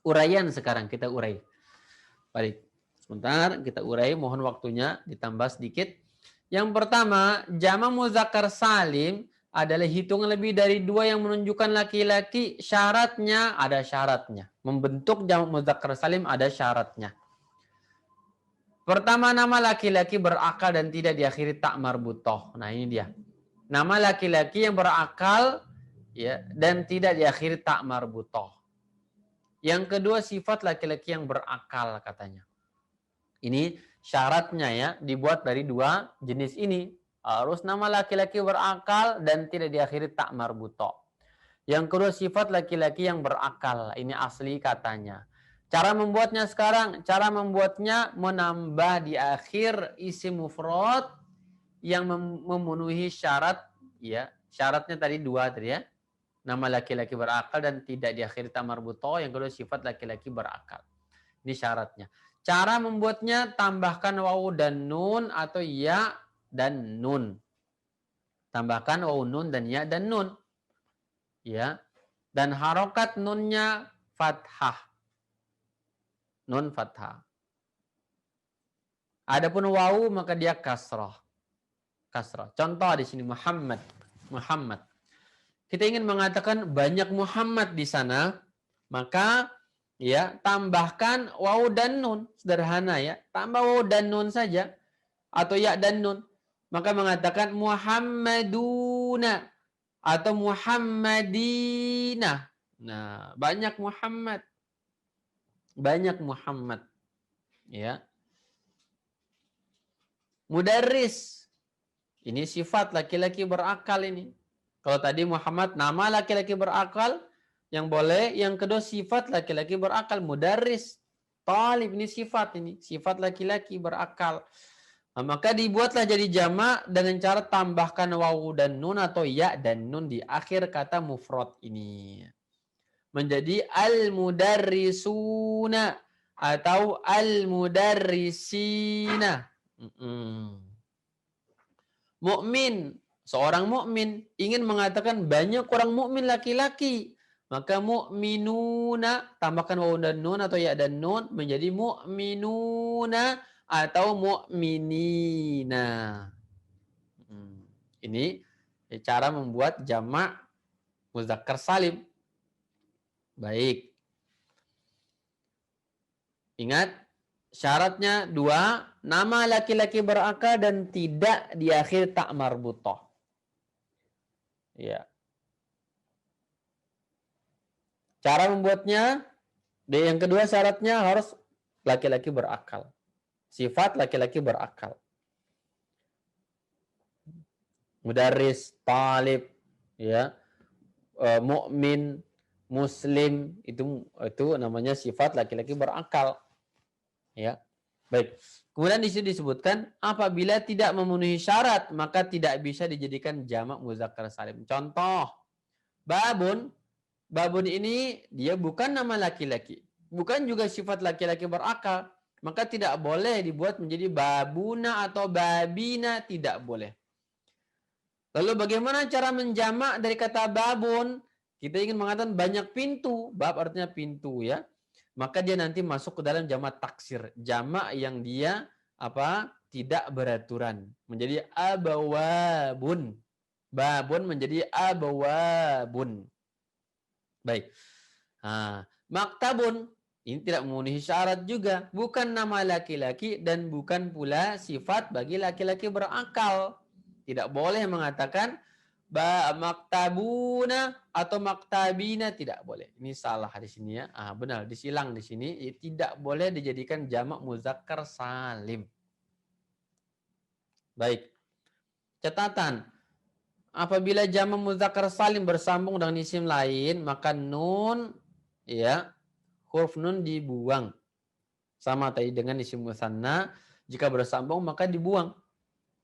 S13: Uraian sekarang kita urai. Baik, sebentar kita urai, mohon waktunya ditambah sedikit. Yang pertama, jamak muzakkar salim adalah hitungan lebih dari 2 yang menunjukkan laki-laki, syaratnya ada syaratnya. Membentuk jamak muzakkar salim ada syaratnya. Pertama, nama laki-laki berakal dan tidak diakhiri tak marbutoh. Nah ini dia. Nama laki-laki yang berakal ya dan tidak diakhiri tak marbutoh. Yang kedua, sifat laki-laki yang berakal katanya. Ini syaratnya ya, dibuat dari 2 jenis ini. Harus nama laki-laki berakal dan tidak diakhiri tak marbuto. Yang kedua, sifat laki-laki yang berakal. Ini asli katanya. Cara membuatnya sekarang, cara membuatnya menambah di akhir isim mufrad yang memenuhi syarat ya. Syaratnya tadi 2 tadi ya. Nama laki-laki berakal dan tidak diakhiri tak marbuto. Yang kedua, sifat laki-laki berakal. Ini syaratnya. Cara membuatnya tambahkan wawu dan nun atau ya dan nun. Tambahkan wawu nun dan ya dan nun. Ya. Dan harokat nunnya fathah. Nun fathah. Adapun wawu maka dia kasrah. Kasrah. Contoh di sini Muhammad. Kita ingin mengatakan banyak Muhammad di sana, maka ya tambahkan wawu dan nun. Sederhana ya. Tambah wawu dan nun saja atau ya dan nun. Maka mengatakan Muhammaduna atau Muhammadina. Nah, banyak Muhammad. Ya. Mudarris. Ini sifat laki-laki berakal ini. Kalau tadi Muhammad nama laki-laki berakal yang boleh, yang kedua sifat laki-laki berakal. Mudarris. Talib ini sifat laki-laki berakal. Nah, maka dibuatlah jadi jamak dengan cara tambahkan wawu dan nun atau ya dan nun di akhir kata mufrad ini. Menjadi al-mudarrisuna atau al-mudarrisina. Mukmin, seorang mukmin ingin mengatakan banyak orang mukmin laki-laki. Maka mukminuna tambahkan wawu dan nun atau ya dan nun menjadi mukminuna atau mukminina. Ini cara membuat jamak muzakkar salim. Baik. Ingat, syaratnya 2, nama laki-laki berakal dan tidak di akhir tak marbutoh. Ya. Cara membuatnya, yang kedua syaratnya harus laki-laki berakal. Sifat laki-laki berakal. Mudarris, talib, ya, mukmin, muslim, itu namanya sifat laki-laki berakal. Ya. Baik. Kemudian di sini disebutkan apabila tidak memenuhi syarat maka tidak bisa dijadikan jamak muzakkar salim. Contoh, babun. Babun ini dia bukan nama laki-laki, bukan juga sifat laki-laki berakal, maka tidak boleh dibuat menjadi babuna atau babina, tidak boleh. Lalu bagaimana cara menjamak dari kata babun? Kita ingin mengatakan banyak pintu. Bab artinya pintu ya. Maka dia nanti masuk ke dalam jamak taksir. Jamak yang dia tidak beraturan. Menjadi abawabun. Babun menjadi abawabun. Baik. Maktabun. Ini tidak memenuhi syarat juga. Bukan nama laki-laki dan bukan pula sifat bagi laki-laki berakal. Tidak boleh mengatakan maktabuna atau maktabina, tidak boleh. Ini salah di sini ya. Benar, disilang di sini. Tidak boleh dijadikan jamak muzakkar salim. Baik. Catatan. Apabila jamak muzakkar salim bersambung dengan isim lain, maka nun ya, huruf nun dibuang. Sama tadi dengan isim musanna, jika bersambung maka dibuang.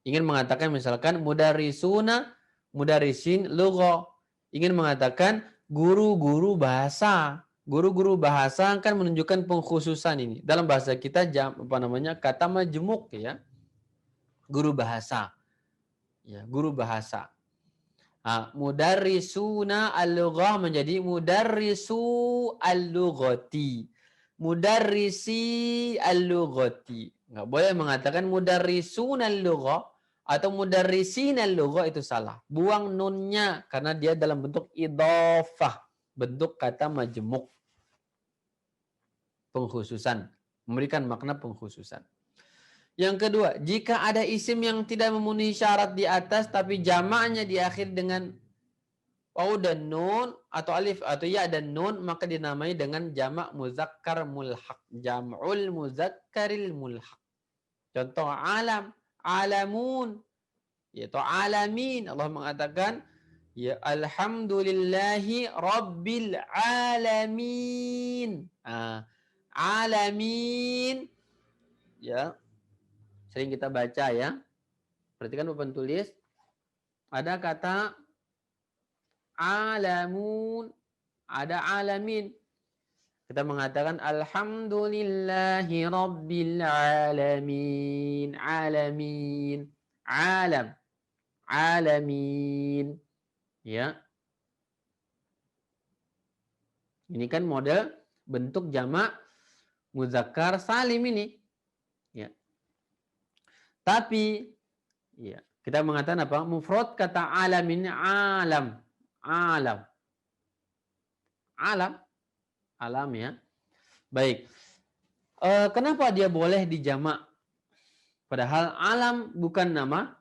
S13: Ingin mengatakan misalkan mudarrisuna, mudarrisin lugha. Ingin mengatakan guru-guru bahasa. Guru-guru bahasa kan menunjukkan pengkhususan ini. Dalam bahasa kita kata majmuk ya. Guru bahasa. Ya, guru bahasa. Mudarrisuna al-lughah menjadi mudarrisu al-lughati. Mudarrisi al-lughati. Enggak boleh mengatakan mudarrisuna al-lughah atau mudarrisin al-lughah, itu salah. Buang nunnya karena dia dalam bentuk idhofah, bentuk kata majmuk. Pengkhususan, memberikan makna pengkhususan. Yang kedua, jika ada isim yang tidak memenuhi syarat di atas tapi jamaknya diakhiri dengan waw dan nun atau alif atau ya dan nun, maka dinamai dengan jamak muzakkar mulhaq, jam'ul muzakkaril mulhaq. Contoh alam, alamun, yaitu alamin. Allah mengatakan ya alhamdulillahi rabbil alamin. Alamin ya, sering kita baca ya. Perhatikan papan tulis. Ada kata alamun, ada alamin. Kita mengatakan alhamdulillahi rabbil alamin. Alamin. Alam. Alamin. Ya. Ini kan model bentuk jamak muzakkar salim ini. Ya. Tapi ya, kita mengatakan apa? Mufrad kata alam ini alam. Alam. Alam. Alam ya. Baik. Kenapa dia boleh dijamak? Padahal alam bukan nama.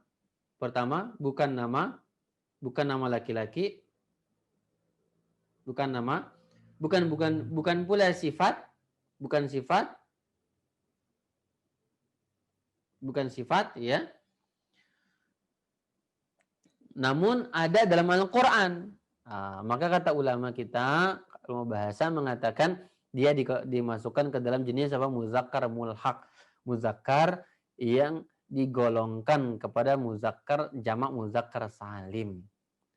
S13: Pertama, bukan nama laki-laki. Bukan nama. Bukan pula sifat. Bukan sifat. Bukan sifat ya. Namun ada dalam Al-Quran. Maka kata ulama kita, ulama bahasa mengatakan dia dimasukkan ke dalam jenis apa? Muzakkar mulhaq. Muzakkar yang digolongkan kepada muzakkar, jamak muzakkar salim.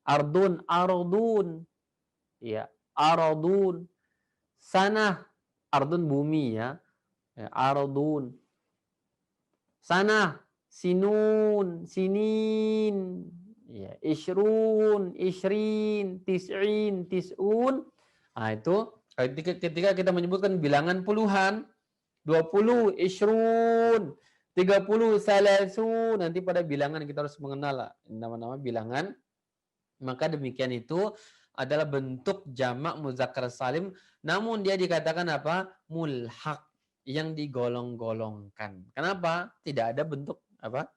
S13: Ardun, ardun. Ya, ardun. Sanah, ardun bumi ya. Ardun. Sanah, sinun, sinin. Ya, ishrun, ishrin, tis'in, tis'un. Itu ketika kita menyebutkan bilangan puluhan, 20, ishrun, 30, salasun, nanti pada bilangan kita harus mengenal nama-nama bilangan. Maka demikian itu adalah bentuk jamak muzakkar salim, namun dia dikatakan apa? Mulhaq, yang digolong-golongkan. Kenapa? Tidak ada bentuk apa?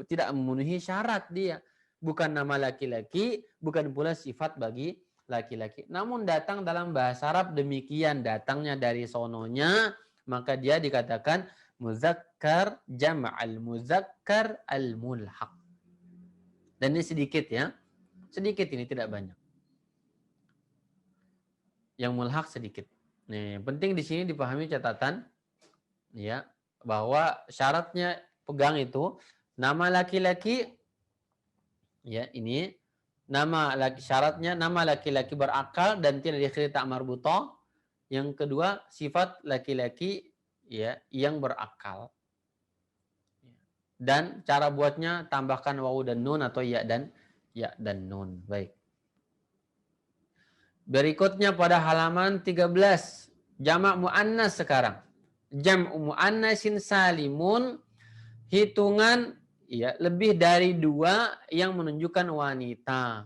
S13: Tidak memenuhi syarat dia. Bukan nama laki-laki, bukan pula sifat bagi laki-laki. Namun datang dalam bahasa Arab demikian, datangnya dari sononya, maka dia dikatakan muzakkar jam'al muzakkar al-mulhaq. Dan ini sedikit ya. Sedikit ini, tidak banyak. Yang mulhaq sedikit. Nih, penting di sini dipahami catatan ya, bahwa syaratnya pegang itu nama laki-laki ya, ini nama laki, syaratnya nama laki-laki berakal dan tidak diakhiri ta' marbutah. Yang kedua, sifat laki-laki ya yang berakal. Dan cara buatnya tambahkan wawu dan nun atau ya dan nun. Baik. Berikutnya pada halaman 13, jamak muannas sekarang. Jam'u muannasin salimun, hitungan ya lebih dari 2 yang menunjukkan wanita.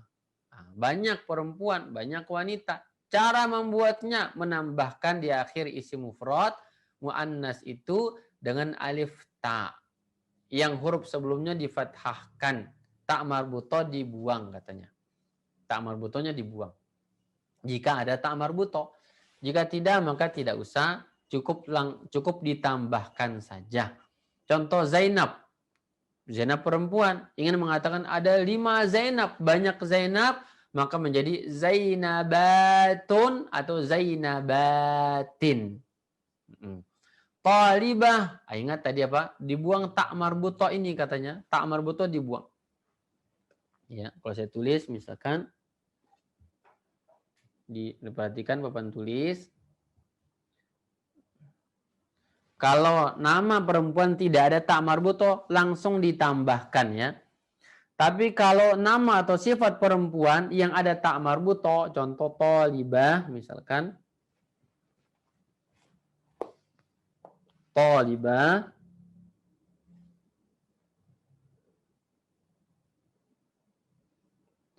S13: Banyak perempuan, banyak wanita. Cara membuatnya menambahkan di akhir isim mufrad muannas itu dengan alif ta. Yang huruf sebelumnya difathahkan. Tak marbuto dibuang katanya. Tak marbutonya dibuang. Jika ada tak marbuto. Jika tidak maka tidak usah, cukup ditambahkan saja. Contoh Zainab. Zainab perempuan. Ingin mengatakan ada 5 Zainab. Banyak Zainab. Maka menjadi Zainabatun atau Zainabatin. Talibah. Ingat tadi apa? Dibuang tak marbuto ini katanya. Tak marbuto dibuang. Ya, kalau saya tulis misalkan diperhatikan papan tulis. Kalau nama perempuan tidak ada tak marbuto langsung ditambahkan ya. Tapi kalau nama atau sifat perempuan yang ada tak marbuto, contoh talibah misalkan. Talibah.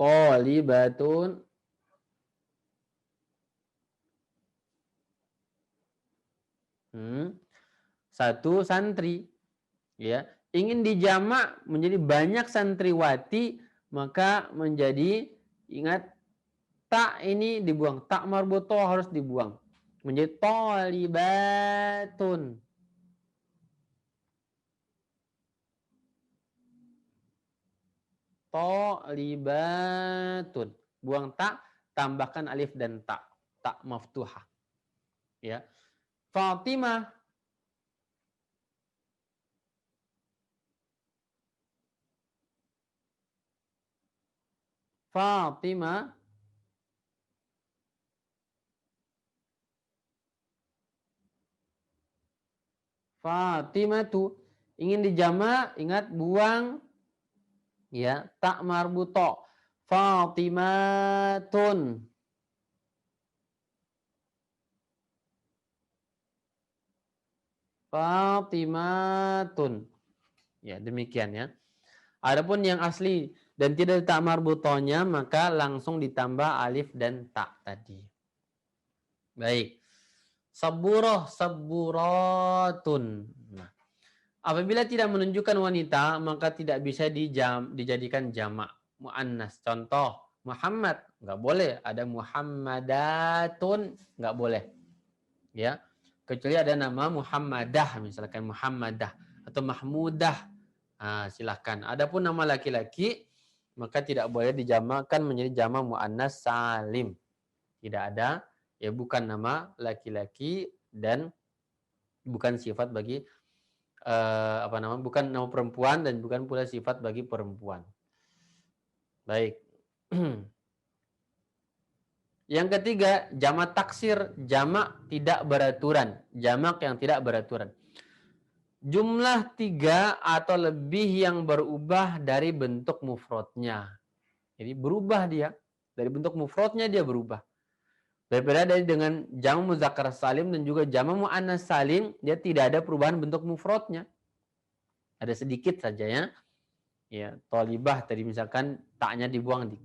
S13: Talibatun. Satu santri. Ya. Ingin dijamak menjadi banyak santriwati, maka menjadi, ingat, tak ini dibuang. Tak marbuto harus dibuang. Menjadi talibatun. Talibatun. Buang tak, tambahkan alif dan tak. Tak maftuhah. Ya. Fatimah. Fatimah. Fatimah tu ingin dijamak, ingat buang ya tak marbuto. Fatimatun. Fatimatun. Ya, demikian ya. Adapun yang asli dan tidak tak marbutonya maka langsung ditambah alif dan tak tadi. Baik. Saburoh, saburatun. Nah, apabila tidak menunjukkan wanita maka tidak bisa dijadikan jamak muannas. Contoh Muhammad nggak boleh, ada Muhammadatun nggak boleh. Ya. Kecuali ada nama Muhammadah misalkan Muhammadah atau Mahmudah. Silahkan. Adapun nama laki-laki maka tidak boleh dijamakkan menjadi jamak muannas salim. Tidak ada, ya bukan nama laki-laki dan bukan sifat bagi bukan nama perempuan dan bukan pula sifat bagi perempuan. Baik. Yang ketiga, jamak taksir, jamak tidak beraturan, jamak yang tidak beraturan. Jumlah 3 atau lebih yang berubah dari bentuk mufradnya. Jadi berubah dia. Dari bentuk mufradnya dia berubah. Berbeda dari dengan jamak muzakkar salim dan juga jamak muannas salim, dia tidak ada perubahan bentuk mufradnya. Ada sedikit saja ya. Ya, talibah tadi misalkan taknya dibuang.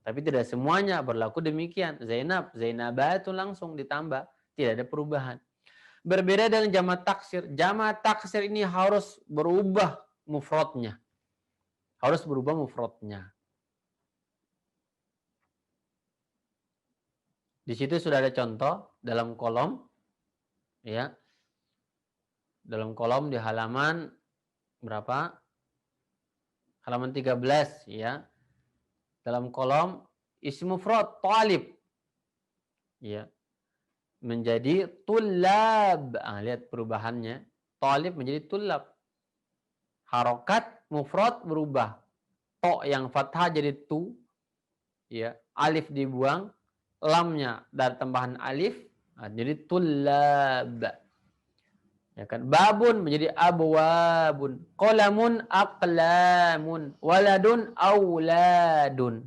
S13: Tapi tidak semuanya berlaku demikian. Zainab, Zainabatun langsung ditambah. Tidak ada perubahan. Berbeda dengan jamak taksir. Jamak taksir ini harus berubah mufradnya. Harus berubah mufradnya. Di situ sudah ada contoh dalam kolom. Ya. Dalam kolom di halaman berapa? Halaman 13 ya. Dalam kolom isim mufrad talib. Ya. Menjadi tulab. Lihat perubahannya. Talib menjadi tulab. Harokat mufrad berubah. To yang fathah jadi tu. Ya. Alif dibuang. Lamnya dari tambahan alif. Jadi tulab. Ya kan? Babun menjadi abwabun. Qalamun aqlamun. Waladun auladun.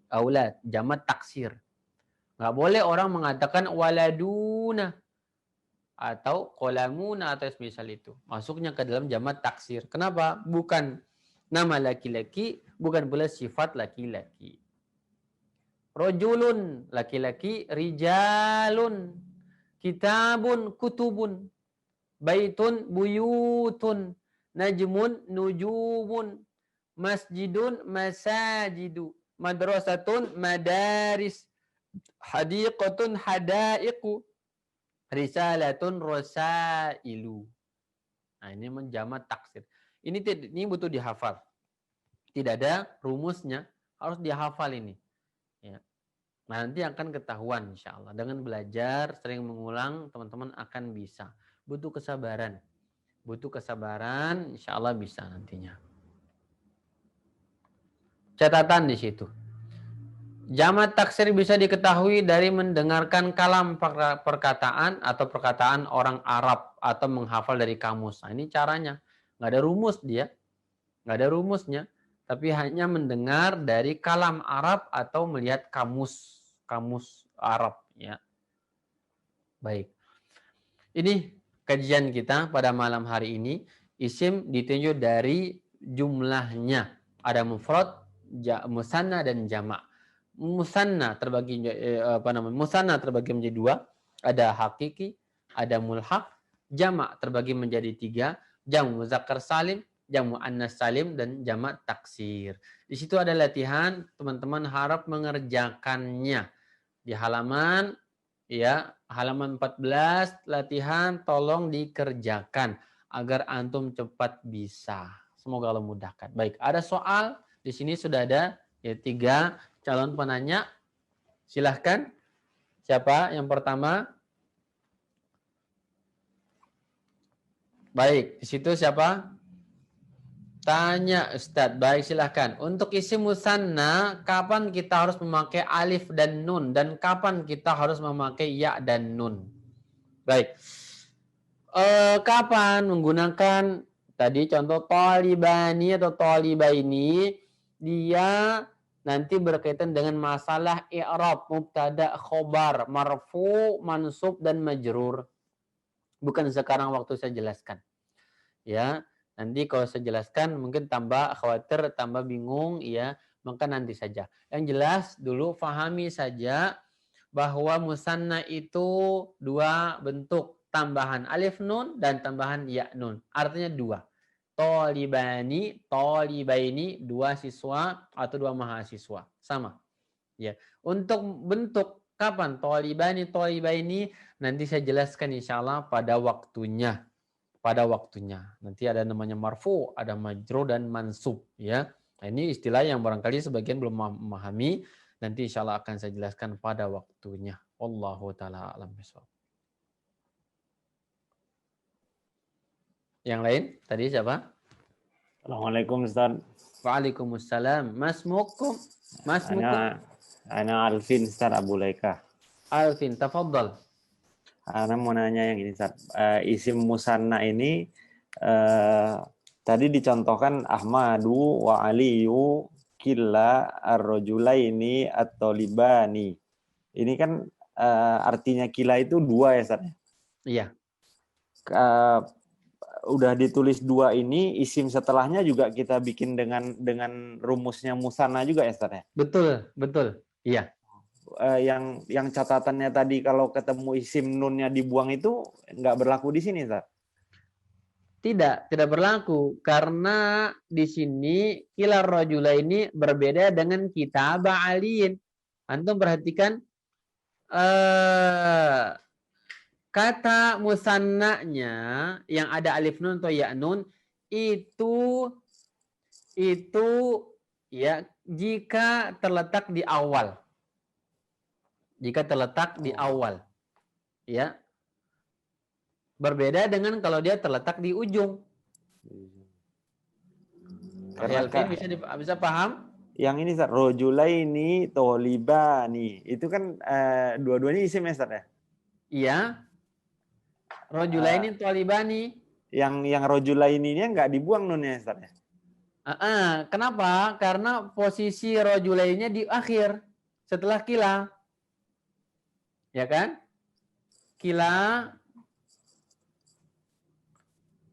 S13: Aulad, jamak taksir. Nggak boleh orang mengatakan waladuna atau qalamuna atau semisal itu. Masuknya ke dalam jamak taksir. Kenapa? Bukan nama laki-laki, bukan pula sifat laki-laki. Rojulun, laki-laki, rijalun, kitabun, kutubun, baitun, buyutun, najmun, nujumun, masjidun, masajidu, madrasatun, madaris, hadiqatun, hadaiqu, risalatun, rosailu. Nah, ini menjamak taksir. Ini butuh dihafal. Tidak ada rumusnya, harus dihafal ini. Ya. Nah, nanti akan ketahuan insya Allah. Dengan belajar, sering mengulang, teman-teman akan bisa. Butuh kesabaran. Butuh kesabaran, insya Allah bisa nantinya. Catatan di situ. Jamak taksir bisa diketahui dari mendengarkan kalam perkataan atau perkataan orang Arab atau menghafal dari kamus. Nah, ini caranya. Nggak ada rumus dia. Nggak ada rumusnya. Tapi hanya mendengar dari kalam Arab atau melihat kamus Arab. Ya. Baik. Ini kajian kita pada malam hari ini. Isim ditunjuk dari jumlahnya. Ada mufrad, musanna dan jamak. Musanna terbagi menjadi dua, ada hakiki, ada mulhaq, jamak terbagi menjadi tiga, jamu muzakkar salim, jamu annas salim dan jamak taksir. Di situ ada latihan, teman-teman harap mengerjakannya di halaman halaman 14 latihan tolong dikerjakan agar antum cepat bisa. Semoga Allah mudahkan. Baik, ada soal di sini sudah ada tiga calon penanya, silahkan. Siapa yang pertama? Baik, di situ siapa? Tanya Ustadz. Baik, silahkan. Untuk isim musanna, kapan kita harus memakai alif dan nun? Dan kapan kita harus memakai ya dan nun? Baik. Kapan menggunakan tadi contoh talibani atau talibaini, dia nanti berkaitan dengan masalah i'rab, mubtada, khobar, marfu, mansub dan majrur. Bukan sekarang waktu saya jelaskan. Ya, nanti kalau saya jelaskan mungkin tambah khawatir, tambah bingung, ya, maka nanti saja. Yang jelas dulu fahami saja bahwa musanna itu dua bentuk, tambahan alif nun dan tambahan ya nun. Artinya dua. Talibani, talibaini, dua siswa atau dua mahasiswa. Sama. Ya. Untuk bentuk kapan talibani, talibaini nanti saya jelaskan insyaallah pada waktunya. Pada waktunya. Nanti ada namanya marfu, ada majrur dan mansub, ya. Nah, ini istilah yang barangkali sebagian belum memahami, nanti insyaallah akan saya jelaskan pada waktunya. Wallahu taala a'lam bishawab. Yang lain tadi siapa?
S14: Assalamualaikum Ustaz.
S13: Waalaikumsalam. Mas Mukum.
S14: Ana Alvin Ustaz Abu Laika.
S13: Alvin, tafadhal.
S14: Ana mau nanya yang ini Ustaz. Isim musanna ini tadi dicontohkan Ahmadu wa Aliyu killa ar-rajulaini at-talibani. Ini kan artinya killa itu dua ya Ustaz?
S13: Iya.
S14: Udah ditulis dua ini, isim setelahnya juga kita bikin dengan rumusnya musanna juga ya Ustaz ya?
S13: Betul. Iya.
S14: Yang catatannya tadi kalau ketemu isim nunnya dibuang itu nggak berlaku di sini Ustaz?
S13: Tidak berlaku karena di sini kilar rajula ini berbeda dengan kitabah aliin. Antum perhatikan kata musannanya yang ada alif nun atau ya nun itu ya jika terletak di awal. Jika terletak di awal. Ya. Berbeda dengan kalau dia terletak di ujung.
S14: Karena
S13: bisa paham?
S14: Yang ini Ustaz, rojulaini tolibani. Itu kan dua-duanya isim ya Ustaz ya?
S13: Iya. Rojulaini tolibani.
S14: Yang rojulaininya nggak dibuang nunnya Ustaz ya?
S13: Kenapa? Karena posisi rojulainnya di akhir setelah kila. Ya kan? Kila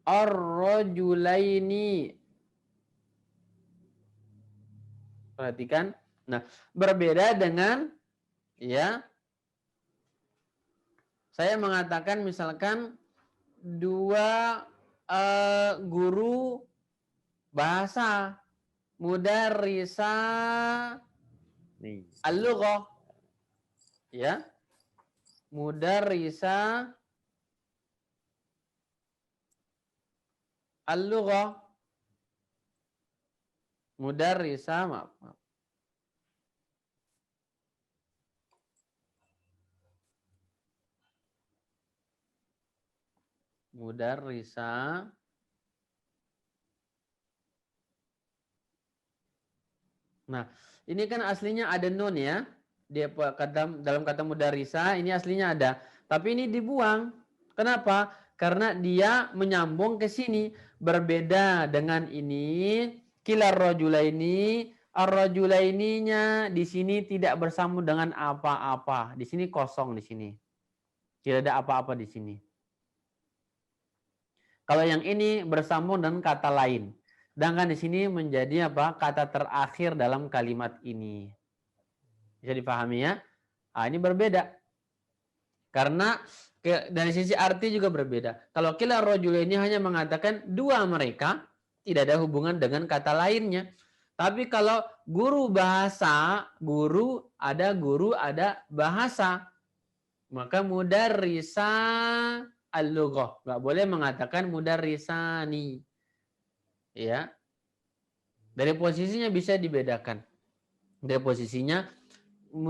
S13: ar-rajulaini. Perhatikan. Nah, berbeda dengan ya saya mengatakan misalkan dua guru bahasa mudarrisa al-lughah ya mudarrisa al-lughah mudarrisa maaf mudarrisa nah ini kan aslinya ada nun ya dia dalam kata mudarrisa ini aslinya ada tapi ini dibuang kenapa karena dia menyambung ke sini berbeda dengan ini kilar rajulaini ar-rajulaininya di sini tidak bersambung dengan apa-apa di sini kosong di sini tidak ada apa-apa di sini. Kalau yang ini bersambung dengan kata lain. Sedangkan di sini menjadi apa? Kata terakhir dalam kalimat ini. Bisa dipahami ya? Nah, ini berbeda. Karena dari sisi arti juga berbeda. Kalau kila rojul ini hanya mengatakan dua mereka, tidak ada hubungan dengan kata lainnya. Tapi kalau guru bahasa, guru ada bahasa. Maka mudarrisa al-lughah. Nggak boleh mengatakan mudarrisani. Ya. Dari posisinya bisa dibedakan. Dari posisinya,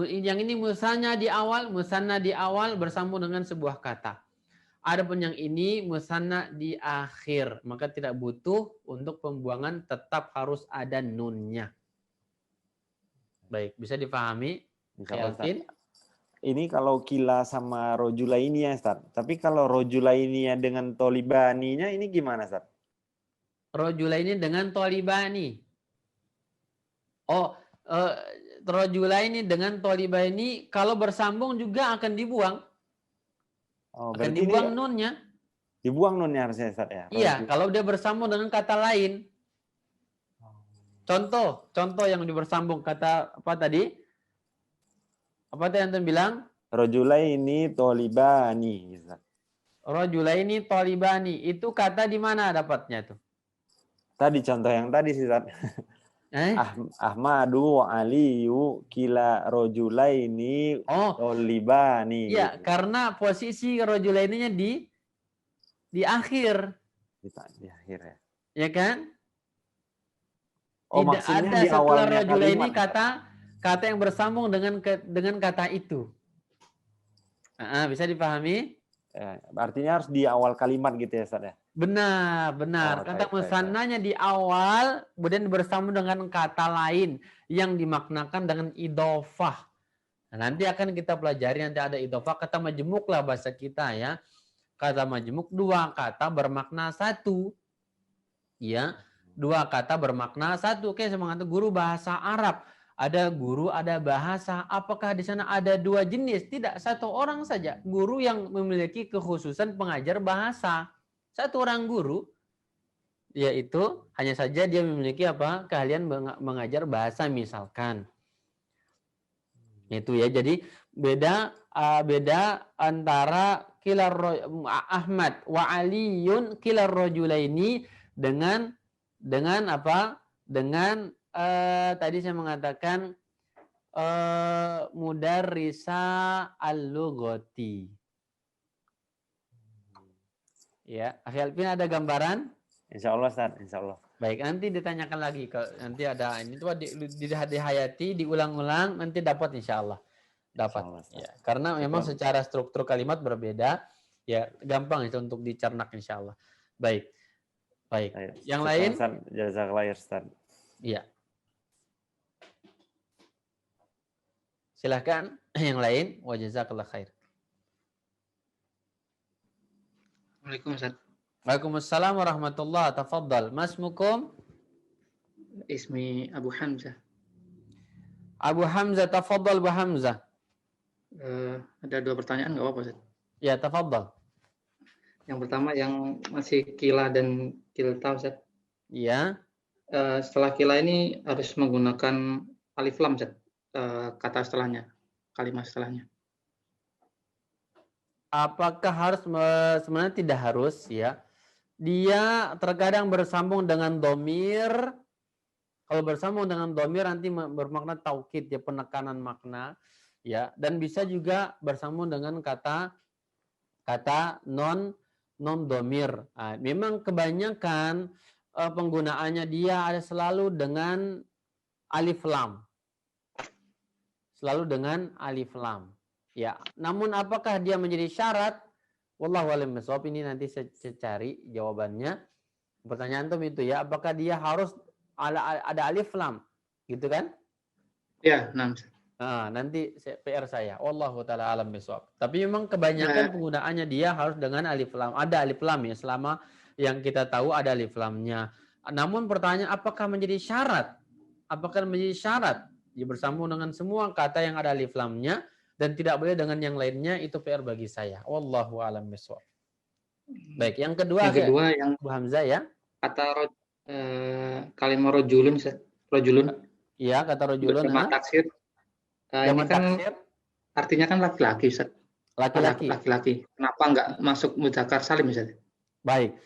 S13: yang ini musanna di awal bersambung dengan sebuah kata. Adapun yang ini musanna di akhir. Maka tidak butuh untuk pembuangan tetap harus ada nunnya. Baik, bisa dipahami? Yakin?
S14: Ini kalau kila sama rojulaini ya Ustaz. Tapi kalau rojulaini dengan tolibaninya ini gimana Ustaz?
S13: Rojulaini dengan tolibani. Rojulaini dengan tolibani kalau bersambung juga akan dibuang. Akan dibuang nunnya.
S14: Dibuang nunnya harusnya Ustaz ya?
S13: Iya, kalau dia bersambung dengan kata lain. Contoh yang bersambung kata apa tadi? Apa tadi yang bilang?
S14: Rojulaini tolibani.
S13: Rojulaini tolibani. Itu kata di mana dapatnya tuh?
S14: Tadi contoh yang tadi sih Ustaz. Ahmadu wa Aliyu kila rojulaini tolibani.
S13: Iya, karena posisi rojulaininya di akhir.
S14: Di akhir ya.
S13: Ya kan?
S14: Tidak
S13: ada
S14: di
S13: setelah
S14: awalnya
S13: rojulaini
S14: kalimat.
S13: kata yang bersambung dengan kata itu. Bisa dipahami?
S14: Artinya harus di awal kalimat gitu ya Ustaz ya?
S13: Benar. Kata musannanya di awal, kemudian bersambung dengan kata lain yang dimaknakan dengan idhofah. Nah, nanti akan kita pelajari, nanti ada idhofah, kata majmuk lah bahasa kita ya. Kata majmuk dua kata bermakna satu. Ya, dua kata bermakna satu. Oke, saya mengatakan guru bahasa Arab. Ada guru, ada bahasa. Apakah di sana ada dua jenis? Tidak, satu orang saja. Guru yang memiliki kekhususan pengajar bahasa. Satu orang guru, yaitu hanya saja dia memiliki apa? Keahlian mengajar bahasa misalkan. Itu ya. Jadi beda antara Ahmad wa Aliyun kilar rajulaini dengan apa? Dengan tadi saya mengatakan mudarrisa al-lughati. Ya, Akhi Alvin ada gambaran?
S14: Insya Allah Ustaz, insya Allah.
S13: Baik, nanti ditanyakan lagi. Nanti ada ini tuh dihayati, diulang-ulang, nanti dapat insya Allah. Dapat. Ya, karena memang secara struktur kalimat berbeda, ya gampang itu untuk dicernak insya Allah. Baik. Yang lain?
S14: Jazakallah Ustaz.
S13: Iya. Silahkan yang lain. Wa jazakallah khair.
S15: Assalamualaikum Ustaz.
S13: Waalaikumsalam warahmatullahi. Tafadhal. Masmukum?
S15: Ismi Abu Hamzah.
S13: Abu Hamzah, tafadhal Abu Hamzah.
S15: Ada 2 pertanyaan nggak apa-apa Ustaz?
S13: Ya, tafadhal.
S15: Yang pertama yang masih kila dan kilta Ustaz.
S13: Ya.
S15: Setelah kila ini harus menggunakan alif lam Ustaz. Kata setelahnya, kalimat setelahnya.
S13: Apakah harus? Sebenarnya tidak harus ya. Dia terkadang bersambung dengan domir. Kalau bersambung dengan domir nanti bermakna taukid ya, penekanan makna ya. Dan bisa juga bersambung dengan kata non domir. Nah, memang kebanyakan penggunaannya dia ada selalu dengan alif lam. Selalu dengan alif lam. Ya, namun apakah dia menjadi syarat? Wallahu a'lam bishawab. Ini nanti saya cari jawabannya. Pertanyaan itu ya, apakah dia harus ada alif lam? Gitu kan?
S15: Ya,
S13: nanti PR saya. Wallahu taala alam bishawab. Tapi memang kebanyakan penggunaannya dia harus dengan alif lam. Ada alif lam ya, selama yang kita tahu ada alif lamnya. Namun pertanyaan apakah menjadi syarat? Apakah menjadi syarat? Dia bersambung dengan semua kata yang ada alif lamnya dan tidak boleh dengan yang lainnya, itu PR bagi saya. Wallahu a'lam bishawab. Baik, yang kedua
S15: yang
S13: Bu Hamzah ya.
S15: Kata kalimat rojulun, rojulun.
S13: Iya, kata rojulun.
S15: Jamak taksir. Ini kan artinya kan laki-laki, Ustaz. Laki-laki. Kenapa nggak masuk mudzakkar salim, Ustaz?
S13: Baik.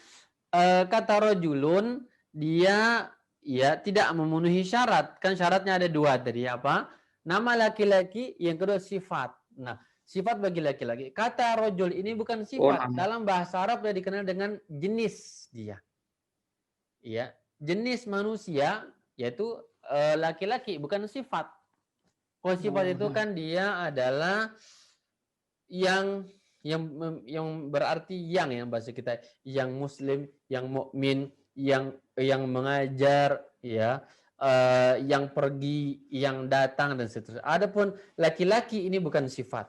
S13: Kata rojulun dia ya tidak memenuhi syarat. Kan syaratnya ada 2 tadi, apa? Nama laki-laki, yang kedua sifat. Nah, sifat bagi laki-laki. Kata rojul ini bukan sifat. Dalam bahasa Arab dia dikenal dengan jenis dia. Ya, jenis manusia yaitu laki-laki, bukan sifat. Kalau sifat itu kan dia adalah yang berarti yang bahasa kita, yang muslim, yang mukmin, yang mengajar, ya. Yang pergi, yang datang dan seterusnya. Adapun laki-laki ini bukan sifat,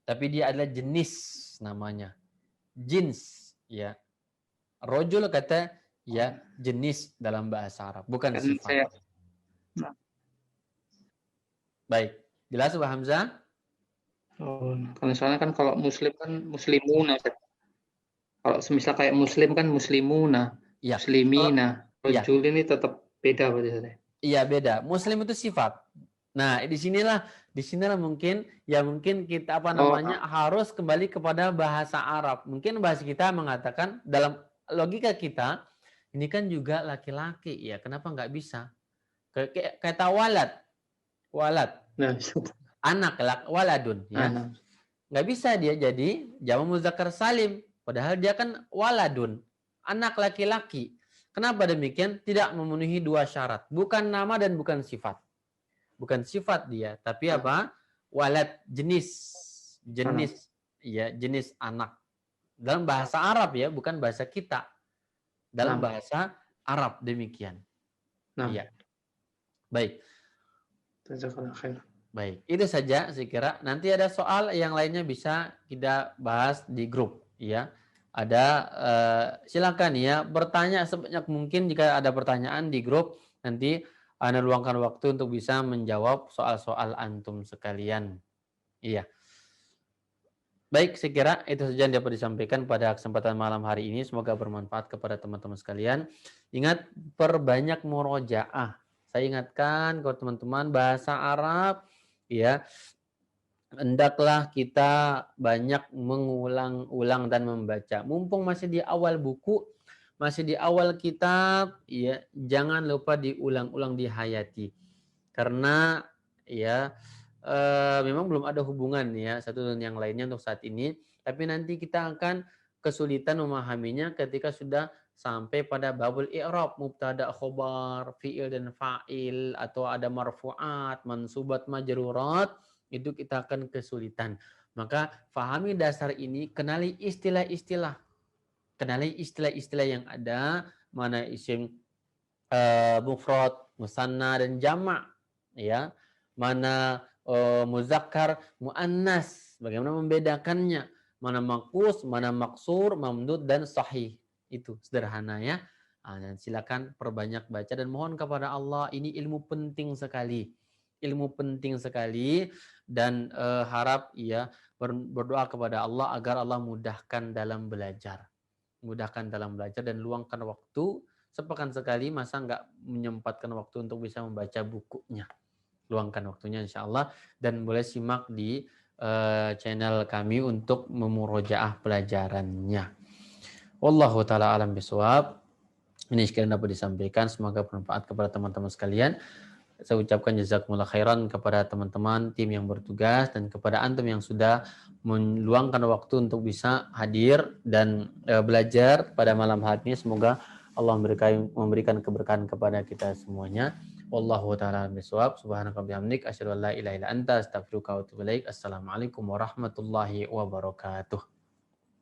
S13: tapi dia adalah jenis namanya, jins ya. Rojul kata ya jenis dalam bahasa Arab, bukan sifat. Baik, jelas Bu Hamzah?
S15: Kalau soalnya kan kalau muslim kan muslimuna. Kalau semisal kayak muslim kan muslimuna, muslimina. Rojul ini tetap beda berarti.
S13: Iya, beda. Muslim itu sifat. Nah, disinilah mungkin kita harus kembali kepada bahasa Arab. Mungkin bahasa kita mengatakan dalam logika kita ini kan juga laki-laki ya. Kenapa nggak bisa? Kata walad. Anak, waladun ya. Nggak bisa dia jadi jamak mudzakkar salim. Padahal dia kan waladun, anak laki-laki. Kenapa demikian? Tidak memenuhi 2 syarat. Bukan nama dan bukan sifat. Bukan sifat dia, tapi apa? Walad, jenis. Ya, jenis anak. Dalam bahasa Arab ya, bukan bahasa kita. Dalam bahasa Arab demikian. Iya. Baik. Baik, itu saja saya kira. Nanti ada soal yang lainnya bisa kita bahas di grup ya. Ada silakan ya bertanya sebanyak mungkin jika ada pertanyaan di grup, nanti Anda luangkan waktu untuk bisa menjawab soal-soal antum sekalian. Iya. Baik, saya kira itu saja yang dapat disampaikan pada kesempatan malam hari ini. Semoga bermanfaat kepada teman-teman sekalian. Ingat, perbanyak murojaah. Saya ingatkan kalau teman-teman bahasa Arab ya, hendaklah kita banyak mengulang-ulang dan membaca. Mumpung masih di awal buku, masih di awal kitab, ya jangan lupa diulang-ulang, dihayati. Karena ya memang belum ada hubungan ya satu dan yang lainnya untuk saat ini. Tapi nanti kita akan kesulitan memahaminya ketika sudah sampai pada babul i'rab, mubtada, khobar, fi'il dan fa'il, atau ada marfu'at, mansubat, majrurat. Itu kita akan kesulitan. Maka fahami dasar ini, kenali istilah-istilah. Kenali istilah-istilah yang ada, mana isim mufrad, musanna dan jama', ya. Mana muzakkar, muannas, bagaimana membedakannya. mana maqus, mana maksur, mamdud dan sahih. Itu sederhana ya. Dan silakan perbanyak baca dan mohon kepada Allah, ini ilmu penting sekali. Ilmu penting sekali dan harap ya berdoa kepada Allah agar Allah mudahkan dalam belajar. Mudahkan dalam belajar dan luangkan waktu sepekan sekali, masa nggak menyempatkan waktu untuk bisa membaca bukunya. Luangkan waktunya insya Allah dan boleh simak di channel kami untuk memurojaah pelajarannya. Wallahu ta'ala alam bisawab. Ini sekalian dapat disampaikan, semoga bermanfaat kepada teman-teman sekalian. Saya ucapkan jazakumullah khairan kepada teman-teman tim yang bertugas dan kepada antum yang sudah meluangkan waktu untuk bisa hadir dan belajar pada malam hari ini. Semoga Allah memberikan keberkahan kepada kita semuanya. Wallahu ta'ala bisawab. Subhanaka bihamdik asyhadu an la ilaha illa anta astaghfiruka wa atubu ilaik. Assalamualaikum warahmatullahi wabarakatuh.